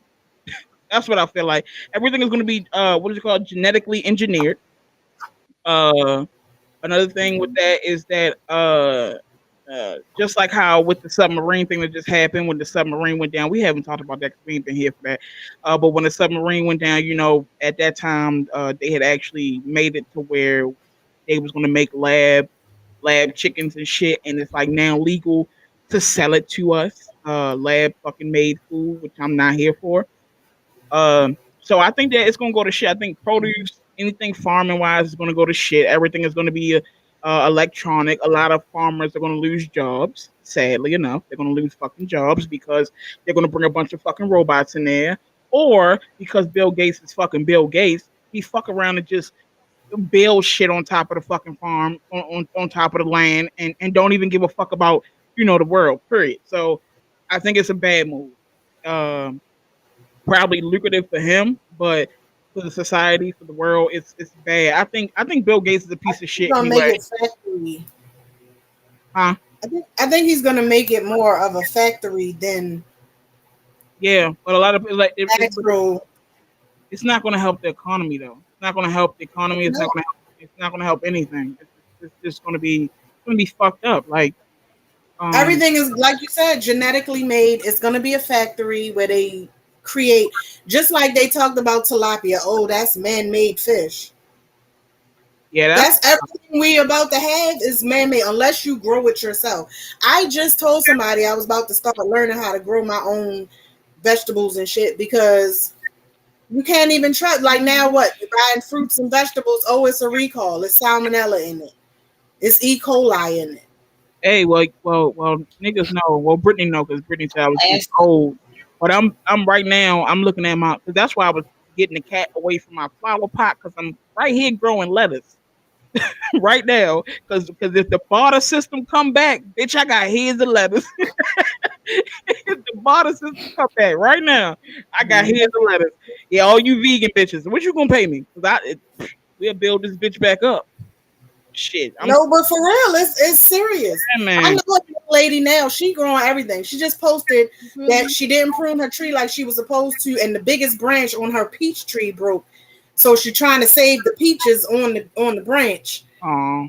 That's what I feel like. Everything is going to be what is it called? Genetically engineered. Another thing with that is that just like how with the submarine thing that just happened when the submarine went down, we haven't talked about that because we ain't been here for that. But when the submarine went down, you know, at that time they had actually made it to where they was going to make lab chickens and shit, and it's like now legal to sell it to us. Lab fucking made food, which I'm not here for. So I think that it's gonna go to shit. I think produce, anything farming wise, is gonna go to shit. Everything is gonna be electronic. A lot of farmers are gonna lose jobs. Sadly enough, they're gonna lose fucking jobs because they're gonna bring a bunch of fucking robots in there, or because Bill Gates is fucking Bill Gates. He fuck around and just build shit on top of the fucking farm, on top of the land, and don't even give a fuck about, you know, the world. Period. So I think it's a bad move. probably lucrative for him, but for the society, for the world, it's bad. I think Bill Gates is a piece of He's shit gonna make anyway. it factory. Huh? I think he's gonna make it more of a factory than Yeah, but a lot of like actual. it's not going to help the economy though. It's not going to help the economy. It's not No, going to. It's not going to help anything. It's just going to be. It's going to be fucked up. Like, everything is like you said, genetically made. It's gonna be a factory where they create, just like they talked about tilapia. Oh, that's man-made fish. yeah, That's everything we about to have is man-made unless you grow it yourself. I just told somebody I was about to start learning how to grow my own vegetables and shit because you can't even trust. Like now, what you're buying fruits and vegetables? Oh, it's a recall. It's salmonella in it. It's E. coli in it. hey, well, niggas know. Well, Brittany know because Brittany said I was getting old. But I'm right now. I'm looking at my. Cause that's why I was getting the cat away from my flower pot because I'm right here growing lettuce right now. Because if the barter system come back, bitch, I got heads of lettuce. If the barter system come back right now, I got heads of lettuce. Yeah, all you vegan bitches, what you gonna pay me? Cause we'll build this bitch back up. Shit, No, but for real, it's serious. man. I know a lady now. She growing everything. She just posted that she didn't prune her tree like she was supposed to, and the biggest branch on her peach tree broke. So she's trying to save the peaches on the branch. Oh,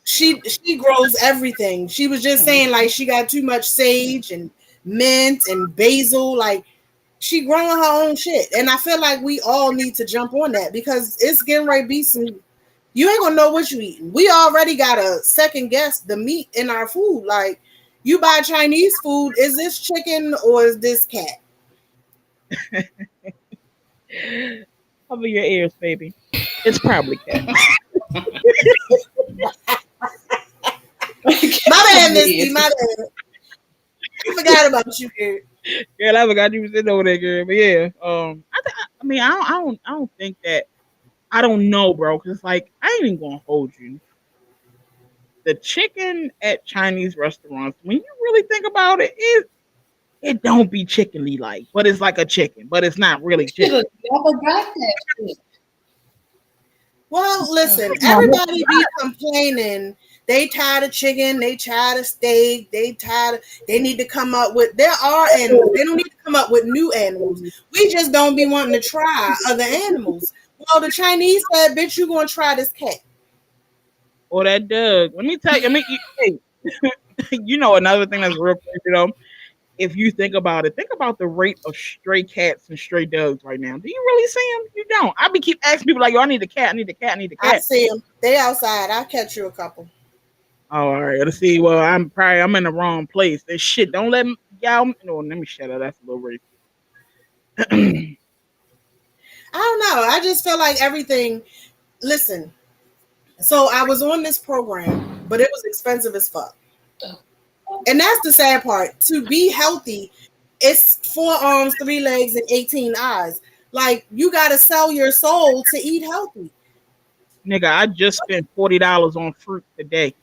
She grows everything. She was just saying like she got too much sage and mint and basil. Like she growing her own shit, and I feel like we all need to jump on that because it's getting ready to be some. You ain't gonna know what you eating. We already got to second guess the meat in our food. Like you buy Chinese food, is this chicken or is this cat? cover your ears, baby. It's probably cat. My bad, Misty. My bad. I forgot about you, girl. Girl, I forgot you was sitting over there, girl. But yeah, I mean, I don't think that. I don't know, bro. Cause it's like I ain't even gonna hold you. The chicken at Chinese restaurants, when you really think about it, it don't be chickenly like, but it's like a chicken, but it's not really chicken. Never got that shit. Well, listen, everybody be complaining. They tired of chicken. They tired of steak. They need to come up with. There are animals. They don't need to come up with new animals. We just don't be wanting to try other animals. Well, the Chinese said, "Bitch, you gonna try this cat?" Or that Doug. Let me tell you. I mean, hey, you know another thing that's real crazy though. If you think about it, think about the rate of stray cats and stray dogs right now. Do you really see them? You don't. I be keep asking people like, "Yo, I need a cat. I need a cat. I need a cat." I see them. They outside. I'll catch you a couple. Oh, all right. Let's see. Well, I'm in the wrong place. This shit. Don't let me. Y'all. No, let me shut up. That's a little racist. I don't know. I just feel like everything. Listen. So I was on this program, but it was expensive as fuck. And that's the sad part. To be healthy, it's 4 arms, 3 legs, and 18 eyes. Like you gotta sell your soul to eat healthy. Nigga, I just spent $40 on fruit today.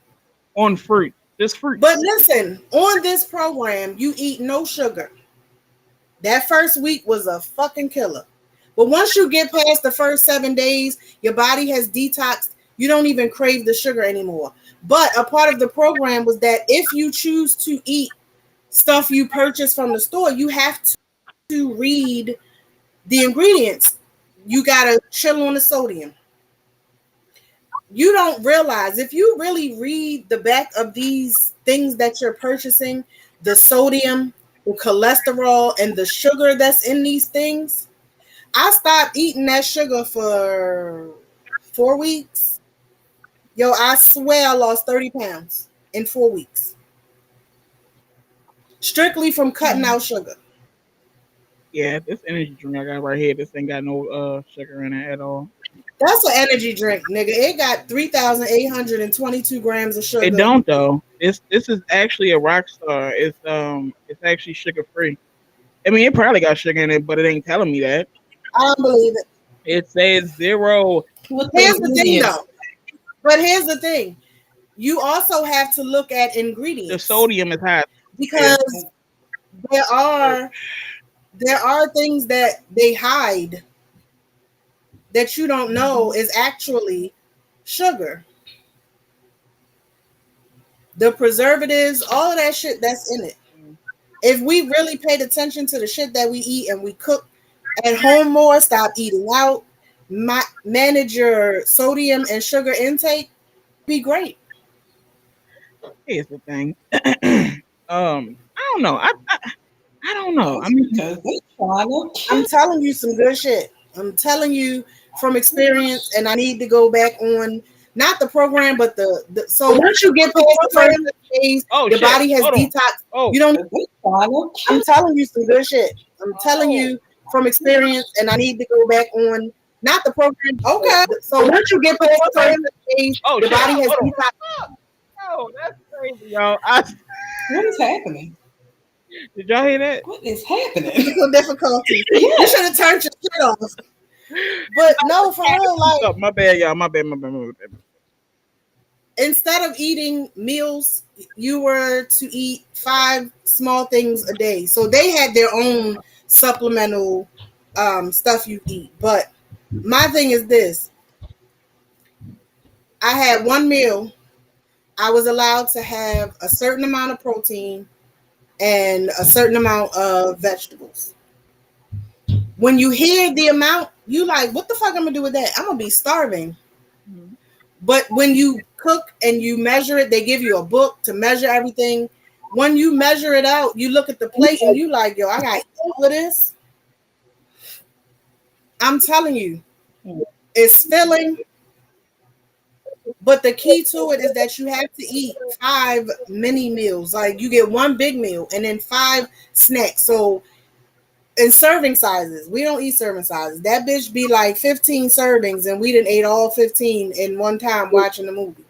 On fruit. Just fruit. But listen, on this program, you eat no sugar. That first week was a fucking killer. But once you get past the first 7 days, your body has detoxed. You don't even crave the sugar anymore. But a part of the program was that if you choose to eat stuff you purchase from the store, you have to read the ingredients. You gotta chill on the sodium. You don't realize if you really read the back of these things that you're purchasing, the sodium, the cholesterol, and the sugar that's in these things. I stopped eating that sugar for 4 weeks. Yo, I swear I lost 30 pounds in 4 weeks. Strictly from cutting out sugar. Yeah, this energy drink I got right here, this ain't got no sugar in it at all. That's an energy drink, nigga. It got 3,822 grams of sugar. It don't though. This is actually a Rockstar. It's actually sugar free. I mean, it probably got sugar in it, but it ain't telling me that. I don't believe it. It says 0. Here's the thing, though. But here's the thing. You also have to look at ingredients. The sodium is high. Because there are there are things that they hide that you don't know is actually sugar. The preservatives, all of that shit that's in it. If we really paid attention to the shit that we eat and we cook at home more, stop eating out, manage your sodium and sugar intake, be great. Here's the thing. I don't know. I don't know. I mean, I'm telling you some good shit. I'm telling you from experience, and I need to go back on not the program, but the so once you get past the first phase, your body has detox. You don't. I'm telling you some good shit. I'm telling you from experience, and I need to go back on not the program. Okay. So once you get past the first phase, your body has detox. Oh, that's crazy, y'all. What is happening? Did y'all hear that? What is happening? Technical difficulties. You should have turned your shit off. But no, for real, like my bad, y'all. My bad. Instead of eating meals, you were to eat 5 small things a day. So they had their own supplemental stuff you eat. But my thing is this. I had one meal. I was allowed to have a certain amount of protein and a certain amount of vegetables. When you hear the amount, you like, what the fuck I'm gonna do with that? I'm gonna be starving. Mm-hmm. But when you cook and you measure it, they give you a book to measure everything. When you measure it out, you look at the plate and you like, yo, I got all of this. I'm telling you, it's filling. But the key to it is that you have to eat 5 mini meals. Like you get 1 big meal and then 5 snacks. So in serving sizes, we don't eat serving sizes. That bitch be like 15 servings and we done ate all 15 in one time watching the movie.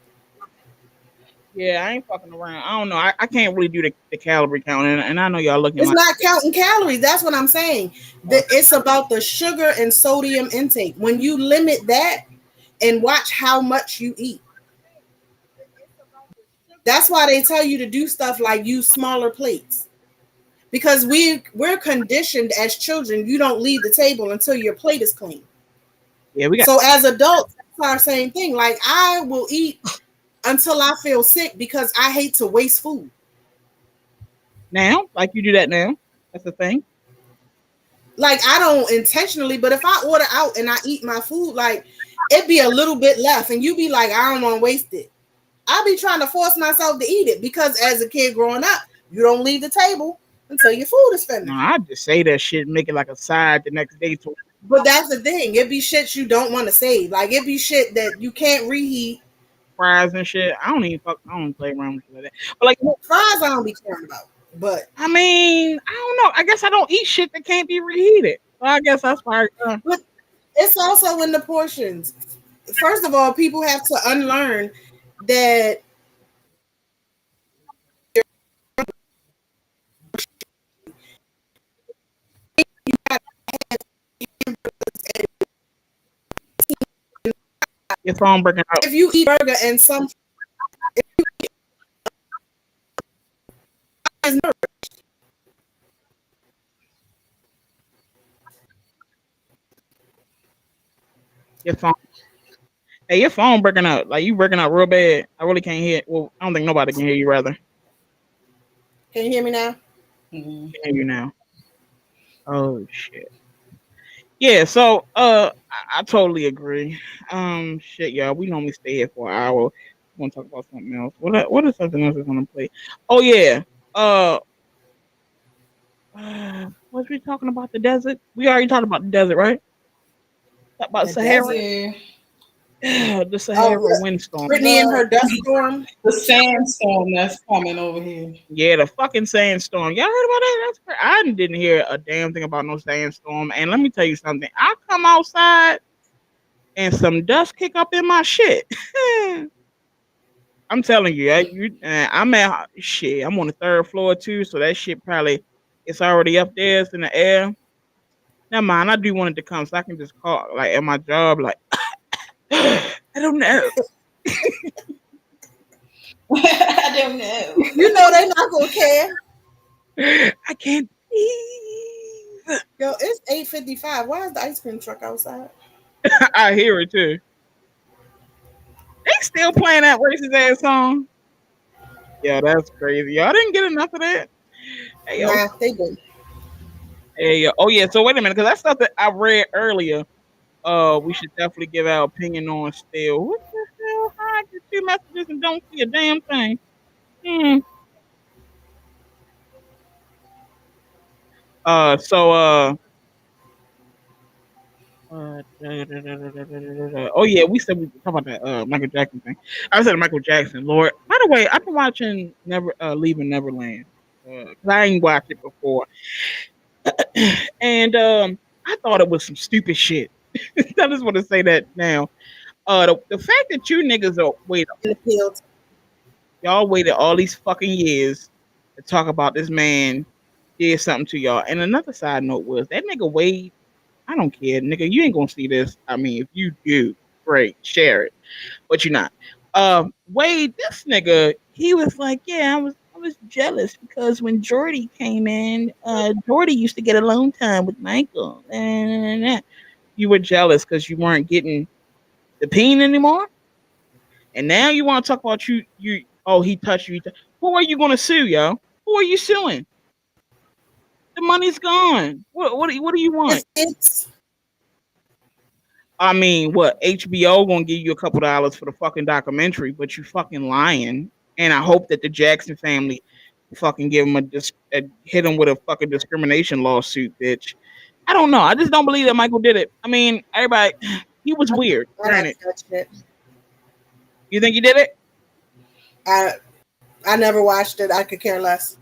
Yeah, I ain't fucking around. I don't know. I can't really do the calorie count, and I know y'all looking. It's not counting calories. That's what I'm saying. It's about the sugar and sodium intake. When you limit that and watch how much you eat. That's why they tell you to do stuff like use smaller plates. Because we're conditioned as children, you don't leave the table until your plate is clean. Yeah, so as adults, that's our same thing. Like I will eat until I feel sick because I hate to waste food. Now, like you do that now. That's the thing. Like I don't intentionally, but if I order out and I eat my food, like it'd be a little bit left and you be like, I don't want to waste it. I'll be trying to force myself to eat it because as a kid growing up, you don't leave the table until your food is finished. No, I just say that shit and make it like a side the next day. But that's the thing. It be shit you don't want to save. Like it be shit that you can't reheat. Fries and shit. I don't play around with shit like that. But like fries, I don't be caring about. But I mean, I don't know. I guess I don't eat shit that can't be reheated. So I guess that's why. But it's also in the portions. First of all, people have to unlearn that your phone breaking out. If you eat burger and some your phone. Hey, your phone breaking out. Like you breaking out real bad. I really can't hear. Well, I don't think nobody can hear you. Rather, can you hear me now? Mm-hmm. I can hear you now. Oh shit. Yeah. So, I totally agree. Shit, y'all. We normally stay here for an hour. We want to talk about something else. What is something else we're gonna play? Oh yeah. Was we talking about the desert? We already talked about the desert, right? Talk about the Sahara. The Sahara windstorm. Brittany and her dust storm. The sandstorm that's coming over here. Yeah, the fucking sandstorm. Y'all heard about that? That's crazy. I didn't hear a damn thing about no sandstorm. And let me tell you something. I come outside and some dust kick up in my shit. I'm telling you, I'm at shit. I'm on the 3rd floor too, so that shit probably it's already up there. It's in the air. Never mind. I do want it to come so I can just call like at my job, like I don't know. I don't know. You know they're not gonna care. I can't breathe. Yo, it's 8:55. Why is the ice cream truck outside? I hear it too. They still playing that racist ass song. Yeah, that's crazy. Y'all didn't get enough of that. Hey, yo. Nah, they good. Hey, yo. Oh yeah. So wait a minute, because that's stuff that I read earlier. We should definitely give our opinion on still. What the hell? How I get 2 messages and don't see a damn thing? Oh yeah, we said we talk about that Michael Jackson thing. I said Michael Jackson. Lord, by the way, I've been watching Leaving Neverland. 'Cause I ain't watched it before, and I thought it was some stupid shit. I just want to say that now. The fact that you niggas In the field. y'all waited all these fucking years to talk about this man did something to y'all. And another side note was that nigga Wade. I don't care, nigga. You ain't gonna see this. I mean, if you do, great, share it. But you're not. Wade, this nigga, he was like, yeah, I was jealous because when Jordy came in, Jordy used to get alone time with Michael. You were jealous because you weren't getting the peen anymore. And now you want to talk about you he touched you. Who are you gonna sue, yo? Who are you suing? The money's gone. What do you want? I mean, what, HBO gonna give you a couple dollars for the fucking documentary, but you fucking lying. And I hope that the Jackson family fucking give him hit him with a fucking discrimination lawsuit, bitch. I don't know. I just don't believe that Michael did it. I mean, everybody, he was weird. Granted. You think he did it? I never watched it. I could care less.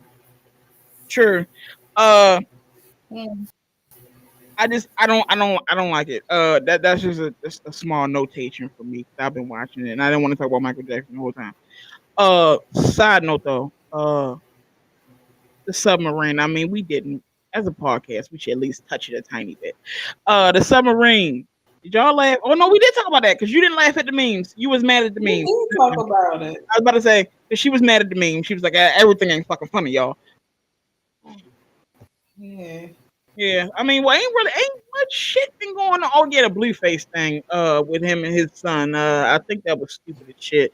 Sure. I don't like it. That's just a small notation for me. I've been watching it, and I didn't want to talk about Michael Jackson the whole time. Side note though, the submarine. I mean, we didn't, as a podcast, we should at least touch it a tiny bit. The submarine. Did y'all laugh? Oh no, we did talk about that because you didn't laugh at the memes. You was mad at the memes. We didn't talk about it. I was about to say that she was mad at the meme. She was like, everything ain't fucking funny, y'all. Yeah. Yeah, I mean, well, ain't much shit been going on. Oh yeah, the Blueface thing, with him and his son. I think that was stupid as shit.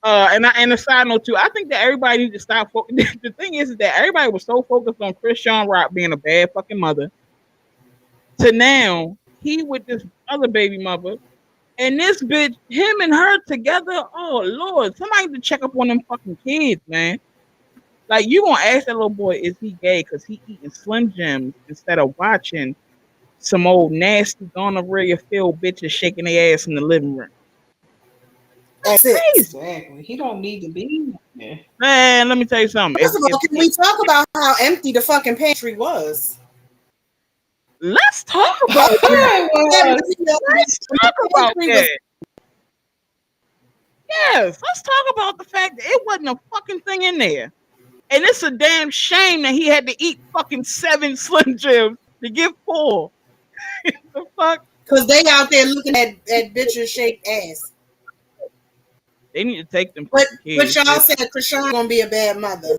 And a side note too, I think that everybody needs to stop. The thing is that everybody was so focused on Chrisean Rock being a bad fucking mother, to now he with this other baby mother, and this bitch, him and her together. Oh Lord, somebody need to check up on them fucking kids, man. Like, you gonna ask that little boy, is he gay because he eating Slim Jims instead of watching some old nasty gonorrhea filled bitches shaking their ass in the living room? That's it. Exactly. He don't need to be there. Man, let me tell you something. First of all, can we talk about how empty the fucking pantry was? Let's talk about that. Let's talk about that. Yes, let's talk about the fact that it wasn't a fucking thing in there. And it's a damn shame that he had to eat fucking 7 Slim Jims to get full. The fuck? Because they out there looking at bitches shaped ass. They need to take them. But y'all said Chrisean gonna be a bad mother.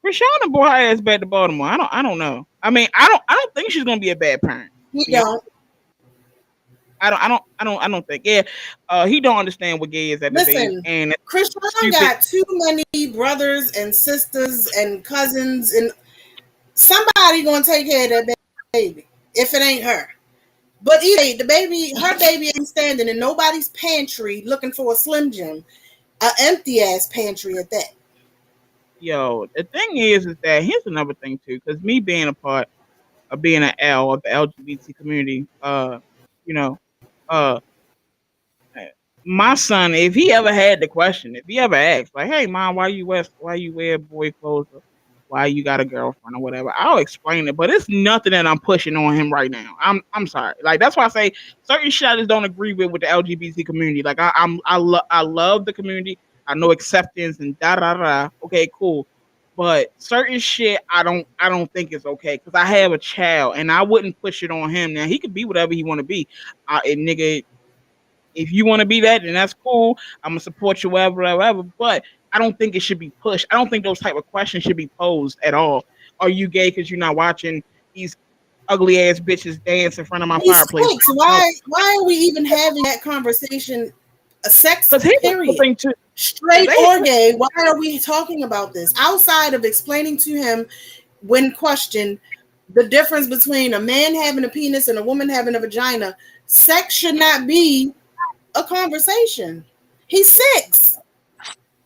Chrisean and boy ass back to Baltimore. I don't know. I mean, I don't think she's gonna be a bad parent. He don't. I don't think. Yeah, he don't understand what gay is at this age. And Chrisean got too many brothers and sisters and cousins, and somebody gonna take care of that baby if it ain't her. But either the baby, her baby ain't standing in nobody's pantry looking for a Slim Jim, an empty ass pantry at that. Yo, the thing is that here's another thing too, because me being a part of being an L of the LGBT community, my son, if he ever had the question, if he ever asked, like, "Hey, mom, why you wear boy clothes, or why you got a girlfriend or whatever," I'll explain it. But it's nothing that I'm pushing on him right now. I'm sorry. Like, that's why I say certain shit I just don't agree with the LGBT community. Like, I love the community. I know acceptance and da da da. Okay, cool. But certain shit I don't think is okay because I have a child and I wouldn't push it on him. Now he could be whatever he want to be. And nigga, if you want to be that, then that's cool. I'm gonna support you wherever. But I don't think it should be pushed. I don't think those type of questions should be posed at all. Are you gay because you're not watching these ugly ass bitches dance in front of my He's fireplace. 6. Why are we even having that conversation? A sex Because here's the period. thing too. Straight or gay, why are we talking about this? Outside of explaining to him when questioned the difference between a man having a penis and a woman having a vagina, sex should not be a conversation. He's 6.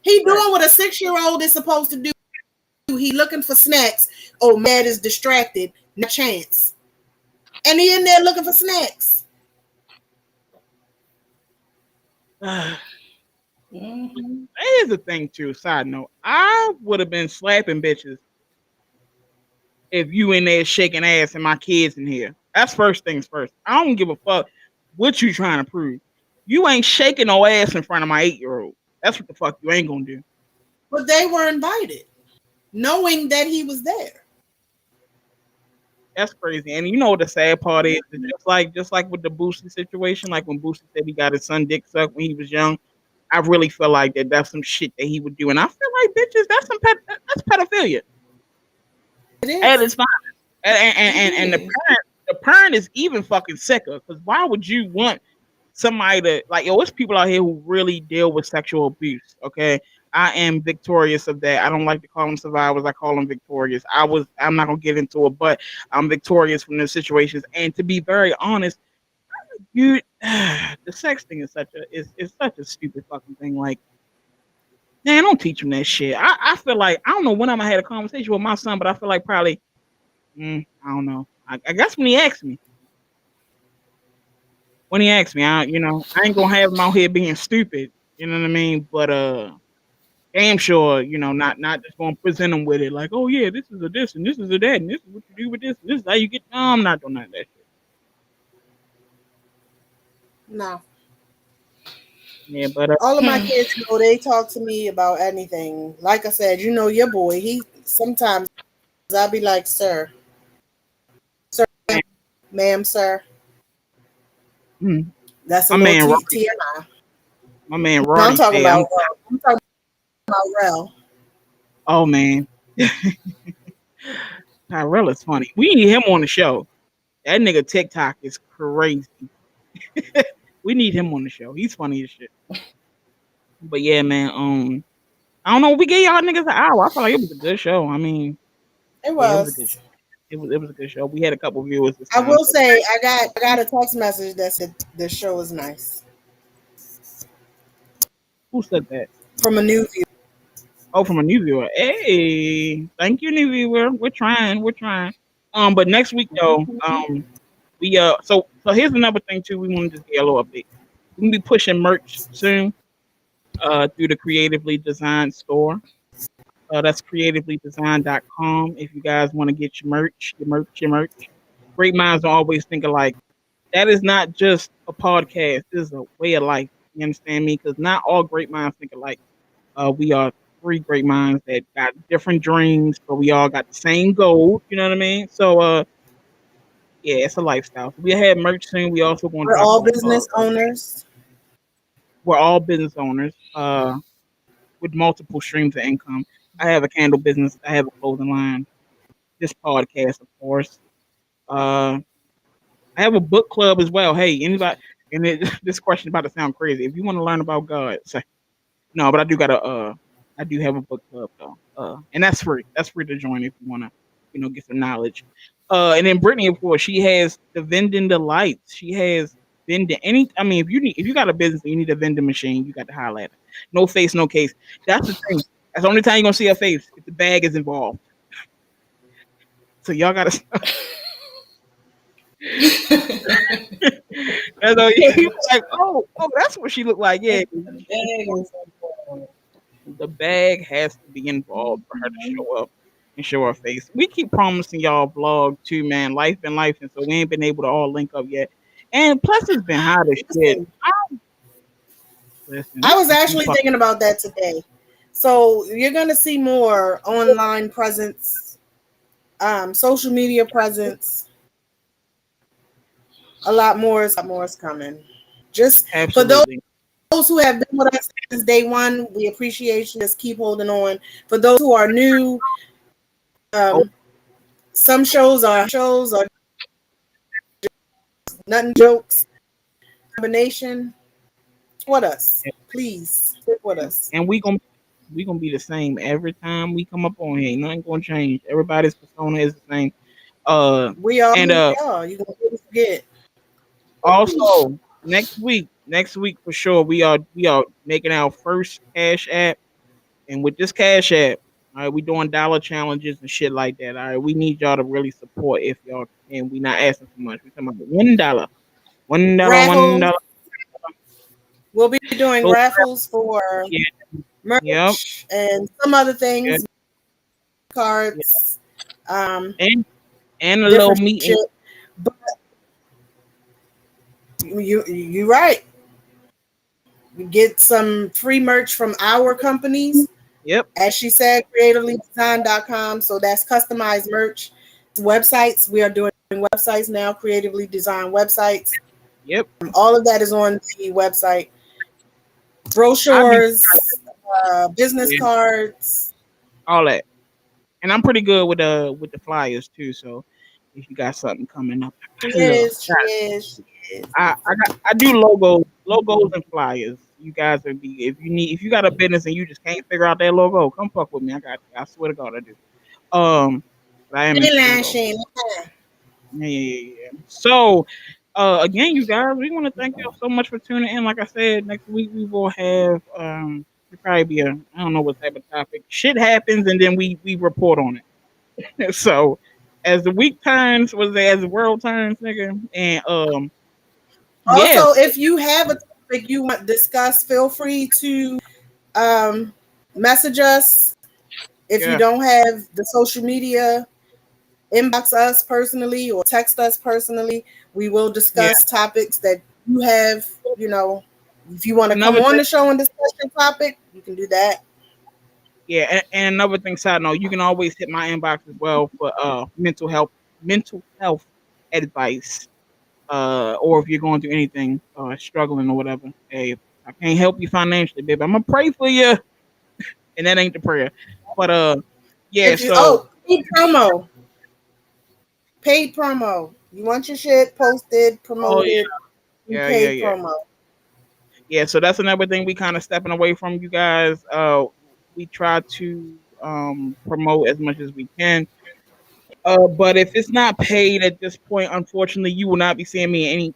He doing what a 6-year-old is supposed to do. He looking for snacks. Oh, Mad is distracted. No chance. And he in there looking for snacks. Here's the thing too. Side note: I would have been slapping bitches if you in there shaking ass and my kids in here. That's first things first. I don't give a fuck what you trying to prove. You ain't shaking no ass in front of my 8-year-old. That's what the fuck you ain't gonna do. But they were invited, knowing that he was there. That's crazy. And you know what the sad part is? Just like with the Boosie situation, like when Boosie said he got his son dick sucked when he was young, I really feel like that's some shit that he would do. And I feel like bitches, that's pedophilia. It is. And it's fine. And the parent is even fucking sicker, because why would you want somebody to, like, yo, it's people out here who really deal with sexual abuse. Okay. I am victorious of that. I don't like to call them survivors. I call them victorious. I'm not gonna get into it, but I'm victorious from those situations. And to be very honest, the sex thing is such a stupid fucking thing. Like, man, don't teach him that shit. I feel like, I don't know when I'm gonna have a conversation with my son, but I feel like probably, I don't know. I guess when he asked me. When he asked me, I ain't gonna have him out here being stupid. You know what I mean? But damn sure, not just gonna present him with it like, oh yeah, this is a this and this is a that and this is what you do with this. And this is how you get. No, I'm not doing none of that shit. No. Yeah, but all of my kids know, they talk to me about anything. Like I said, your boy, he sometimes I'll be like, sir, ma'am, sir. That's a little TMI. My man Ronnie. No, I'm talking about Rel. Oh man. Tyrell is funny. We need him on the show. That nigga TikTok is crazy. We need him on the show. He's funny as shit. But yeah, man. I don't know. We gave y'all niggas an hour. I feel like it was a good show. I mean, it was. Yeah, it was a good show. It was a good show. We had a couple viewers. I will say, I got a text message that said the show was nice. Who said that? From a new viewer. Oh, from a new viewer. Hey, thank you, new viewer. We're trying. But next week though, so here's another thing too. We want to just get a little update. We're gonna be pushing merch soon, through the Creatively Designed store. That's creativelydesign.com. If you guys want to get your merch. Great minds don't always think alike. That is not just a podcast. This is a way of life. You understand me? Because not all great minds think alike. We are 3 great minds that got different dreams, but we all got the same goal. You know what I mean? So, yeah, it's a lifestyle. We have merch soon. We also want. We're all business owners. We're all business owners. With multiple streams of income. I have a candle business. I have a clothing line. This podcast, of course. I have a book club as well. Hey, anybody? And this question about to sound crazy. If you want to learn about God, say no. But I do I do have a book club though, and that's free. That's free to join if you want to, get some knowledge. And then Brittany, of course, she has the vending delights. She has vending. If you got a business and you need a vending machine, you got to holler at her. No face, no case. That's the thing. That's the only time you're gonna see her face if the bag is involved. So y'all gotta stop. That's all you like, oh, that's what she looked like. Yeah. The bag has to be involved for her to show up and show her face. We keep promising y'all vlog too, man. Life been life, and so we ain't been able to all link up yet. And plus it's been hot as shit. I was actually thinking about that today. So you're going to see more online presence, social media presence. A lot more is coming. Just Absolutely. For those who have been with us since day one, we appreciate you. Just keep holding on. For those who are new, Some shows are nothing jokes. Combination. What us? Please stick with us. And we gonna be the same every time we come up on here. Nothing gonna change. Everybody's persona is the same. We are And who we are. You gonna forget. also next week for sure, we are making our first Cash App, and with this Cash App, all right, we doing dollar challenges and shit like that. All right, we need y'all to really support if y'all can. We not asking for much. We talking about $1, Raffles. $1. We'll be doing Those raffles for merch Yep. and some other things, Yep. cards, and a little different meeting. shit. But you right. We get some free merch from our companies. Yep. As she said, creativelydesign.com. So that's customized merch. Websites. We are doing websites now, creatively designed websites. Yep. All of that is on the website. Brochures, business cards. All that. And I'm pretty good with the flyers too. So if you got something coming up, She is. I do logos and flyers. You guys would be if you got a business and you just can't figure out that logo, come fuck with me. I got you. I swear to God I do. But I am yeah. So again, you guys, we want to thank you so much for tuning in. Like I said, next week we will have it'll probably be I don't know what type of topic. Shit happens and then we report on it. So as the week turns, as the world turns, nigga, and also if you have a topic you want to discuss, feel free to message us. If you don't have the social media, inbox us personally or text us personally. We will discuss topics that you have, if you want to come on the show and discuss your topic, you can do that. Yeah, and another thing, side note, you can always hit my inbox as well for mental health advice. Or if you're going through anything, struggling or whatever. Hey, if I can't help you financially, baby, I'm gonna pray for you. And that ain't the prayer. But paid promo. You want your shit posted, promoted, paid promo. Yeah, so that's another thing we kind of stepping away from, you guys. We try to promote as much as we can. But if it's not paid at this point, unfortunately, you will not be seeing me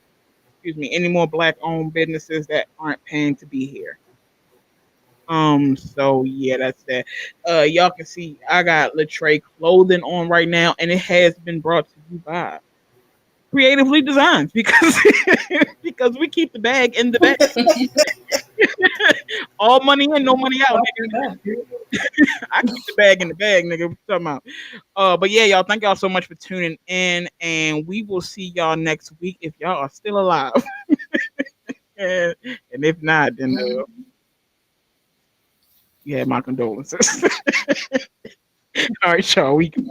any more Black-owned businesses that aren't paying to be here. So yeah, that's that. Y'all can see I got Latre clothing on right now, and it has been brought to you by Creatively Designed because we keep the bag in the bag. All money in, no money out. Nigga. I keep the bag in the bag, nigga. What you talking about? But yeah, y'all, thank y'all so much for tuning in, and we will see y'all next week if y'all are still alive. and if not, then yeah, my condolences. All right, y'all. We can.